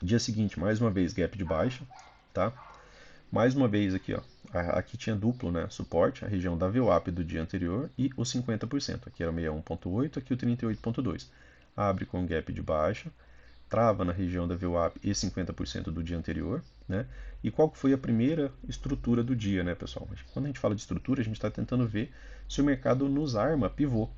Dia seguinte, mais uma vez, gap de baixa, tá? Mais uma vez aqui, ó, aqui tinha duplo, né, suporte, a região da VWAP do dia anterior e os 50%. Aqui era o 61.8, aqui o 38.2. Abre com gap de baixa, trava na região da VWAP e 50% do dia anterior, né? E qual foi a primeira estrutura do dia, né, pessoal? Quando a gente fala de estrutura, a gente está tentando ver se o mercado nos arma pivô.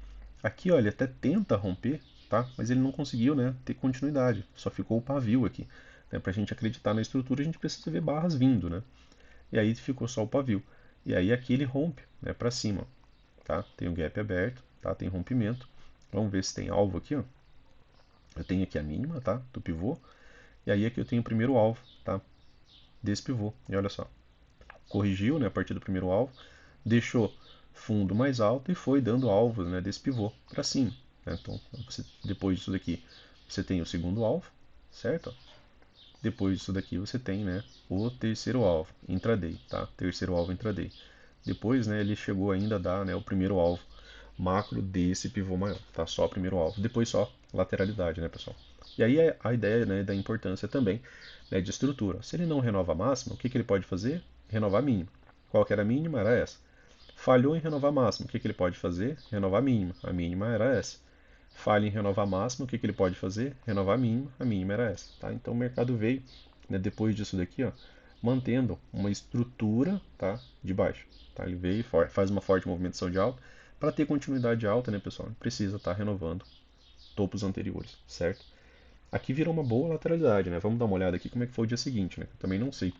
Aqui, olha, ele até tenta romper, tá? Mas ele não conseguiu, né, ter continuidade. Só ficou o pavio aqui. Né? Para a gente acreditar na estrutura, a gente precisa ver barras vindo, né? E aí ficou só o pavio. E aí aqui ele rompe, né, para cima, tá? Tem o gap aberto, tá? Tem rompimento. Vamos ver se tem alvo aqui, ó. Eu tenho aqui a mínima, tá? Do pivô. E aí aqui eu tenho o primeiro alvo, tá? Desse pivô. E olha só, corrigiu, né, a partir do primeiro alvo, deixou fundo mais alto e foi dando alvos, né, desse pivô para cima. Né? Então, depois disso daqui, você tem o segundo alvo, certo? Depois disso daqui você tem, né, o terceiro alvo, intraday, tá? Terceiro alvo intraday. Depois, né, ele chegou ainda a dar, né, o primeiro alvo macro desse pivô maior, tá? Só o primeiro alvo. Depois só lateralidade, né, pessoal? E aí é a ideia, né, da importância também, né, de estrutura. Se ele não renova a máxima, o que, que ele pode fazer? Renovar a mínima. Qual que era a mínima? Era essa. Falhou em renovar a máxima, o que, que ele pode fazer? Renovar a mínima. A mínima era essa. Falha em renovar a máxima, o que, que ele pode fazer? Renovar a mínima era essa. Tá? Então o mercado veio, né, depois disso daqui, ó, mantendo uma estrutura, tá, de baixo. Tá? Ele veio e faz uma forte movimentação de alta. Para ter continuidade alta, né, pessoal, precisa estar renovando topos anteriores, certo? Aqui virou uma boa lateralidade, né? Vamos dar uma olhada aqui como é que foi o dia seguinte, né? Eu também não sei.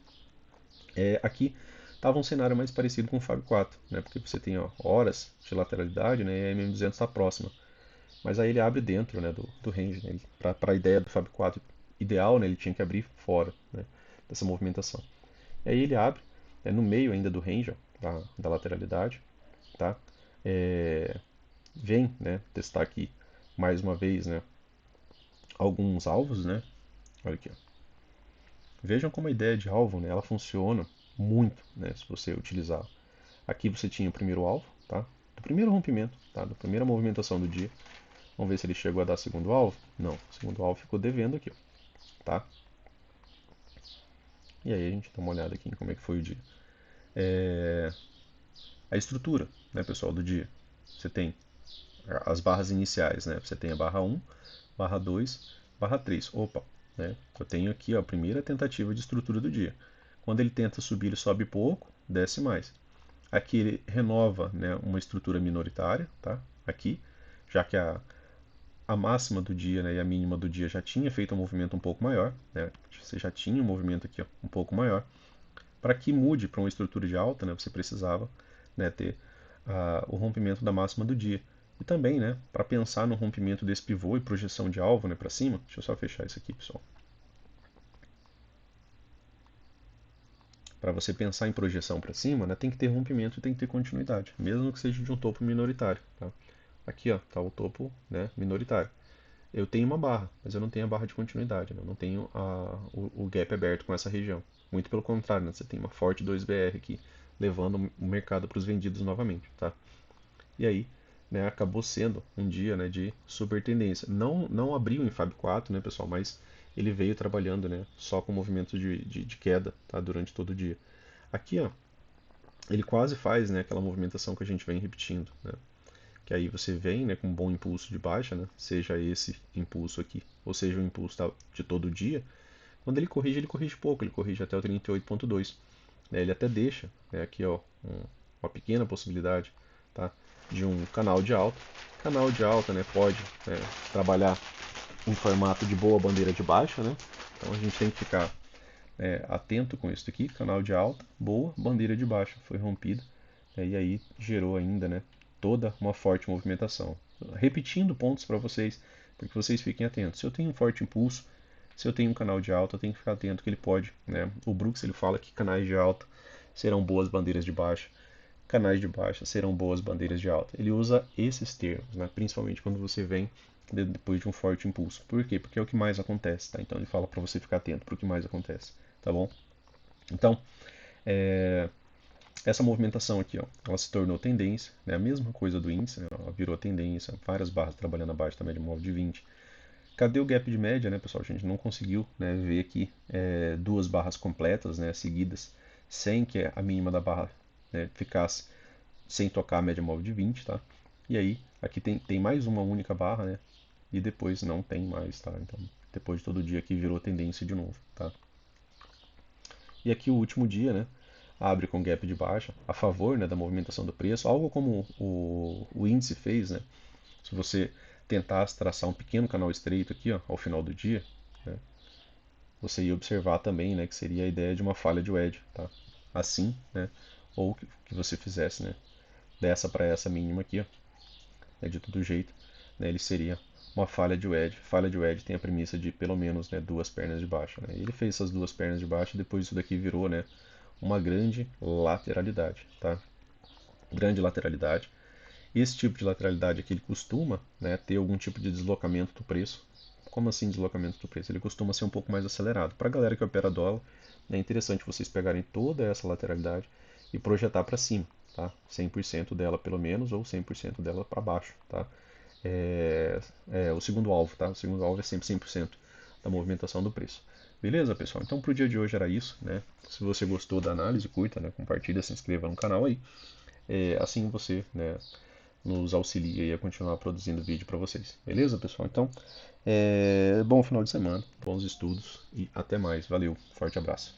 Aqui estava um cenário mais parecido com o Fab 4, né? Porque você tem, ó, horas de lateralidade, né? E a MM200 está próxima. Mas aí ele abre dentro, né, do range, né? Para a ideia do Fab 4 ideal, né, ele tinha que abrir fora, né, dessa movimentação. E aí ele abre, né, no meio ainda do range, ó, da lateralidade, tá? É, vem, né, testar aqui mais uma vez, né, alguns alvos, né? Olha aqui, ó. Vejam como a ideia de alvo, né, ela funciona muito, né, se você utilizar. Aqui você tinha o primeiro alvo, tá? Do primeiro rompimento, tá? Da primeira movimentação do dia. Vamos ver se ele chegou a dar segundo alvo. Não, o segundo alvo ficou devendo aqui, ó, tá? E aí a gente dá uma olhada aqui em como é que foi o dia. É, a estrutura, né, pessoal, do dia. Você tem as barras iniciais, né? Você tem a barra 1, barra 2, barra 3. Opa, né? Eu tenho aqui ó, a primeira tentativa de estrutura do dia. Quando ele tenta subir, ele sobe pouco, desce mais. Aqui ele renova, né, uma estrutura minoritária, tá? Aqui, já que a máxima do dia, né, e a mínima do dia já tinha feito um movimento um pouco maior, né? Você já tinha um movimento aqui ó, um pouco maior. Para que mude para uma estrutura de alta, né, você precisava, né, ter o rompimento da máxima do dia. E também, né, para pensar no rompimento desse pivô e projeção de alvo, né, para cima, deixa eu só fechar isso aqui, pessoal. Para você pensar em projeção para cima, né, tem que ter rompimento e tem que ter continuidade, mesmo que seja de um topo minoritário. Tá? Aqui está o topo, né, minoritário. Eu tenho uma barra, mas eu não tenho a barra de continuidade, né? Eu não tenho o gap aberto com essa região. Muito pelo contrário, né? Você tem uma forte 2BR aqui, levando o mercado para os vendidos novamente. Tá? E aí, né, acabou sendo um dia, né, de super tendência. Não abriu em Fab 4, né, pessoal, mas ele veio trabalhando, né, só com movimentos de queda, tá, durante todo o dia. Aqui, ó, ele quase faz, né, aquela movimentação que a gente vem repetindo, né, que aí você vem, né, com um bom impulso de baixa, né, seja esse impulso aqui, ou seja o impulso de todo o dia. Quando ele corrige pouco, ele corrige até o 38.2. Né, ele até deixa, né, aqui, ó, uma pequena possibilidade, tá, de um canal de alta. Canal de alta, né, pode, né, trabalhar em formato de boa bandeira de baixa, né? Então a gente tem que ficar atento com isso aqui. Canal de alta, boa bandeira de baixa, foi rompida, né, e aí gerou ainda, né, toda uma forte movimentação. Repetindo pontos para vocês, para que vocês fiquem atentos. Se eu tenho um forte impulso, se eu tenho um canal de alta, eu tenho que ficar atento que ele pode, né? O Brooks ele fala que canais de alta serão boas bandeiras de baixa, canais de baixa serão boas bandeiras de alta. Ele usa esses termos, né? Principalmente quando você vem depois de um forte impulso. Por quê? Porque é o que mais acontece, tá? Então ele fala para você ficar atento para o que mais acontece, tá bom? Então, é, essa movimentação aqui, ó, ela se tornou tendência, né? A mesma coisa do índice, né? Ela virou tendência, várias barras trabalhando abaixo da média móvel de 20. Cadê o gap de média, né, pessoal? A gente não conseguiu, né, ver aqui duas barras completas, né, seguidas, sem que a mínima da barra, né, ficasse sem tocar a média móvel de 20, tá? E aí, aqui tem mais uma única barra, né? E depois não tem mais, tá? Então, depois de todo dia aqui virou tendência de novo, tá? E aqui o último dia, né? Abre com gap de baixa a favor, né, da movimentação do preço, algo como o índice fez, né? Se você tentasse traçar um pequeno canal estreito aqui, ó, ao final do dia, né, você ia observar também, né, que seria a ideia de uma falha de wedge, tá? Assim, né? Ou que você fizesse, né, dessa para essa mínima aqui, ó, né, de todo jeito, né, ele seria uma falha de wedge. Falha de wedge tem a premissa de pelo menos, né, duas pernas de baixo, né? Ele fez essas duas pernas de baixo e depois isso daqui virou, né, uma grande lateralidade, tá? Grande lateralidade. Esse tipo de lateralidade aqui ele costuma, né, ter algum tipo de deslocamento do preço. Como assim deslocamento do preço? Ele costuma ser um pouco mais acelerado. Para a galera que opera dólar, é interessante vocês pegarem toda essa lateralidade e projetar para cima, tá? 100% dela pelo menos ou 100% dela para baixo, tá? É o segundo alvo, tá? O segundo alvo é sempre 100% da movimentação do preço. Beleza, pessoal? Então, para o dia de hoje era isso, né? Se você gostou da análise, curta, né? Compartilha, se inscreva no canal aí. Assim você, né, nos auxilia aí a continuar produzindo vídeo para vocês. Beleza, pessoal? Então, bom final de semana, bons estudos e até mais. Valeu, forte abraço.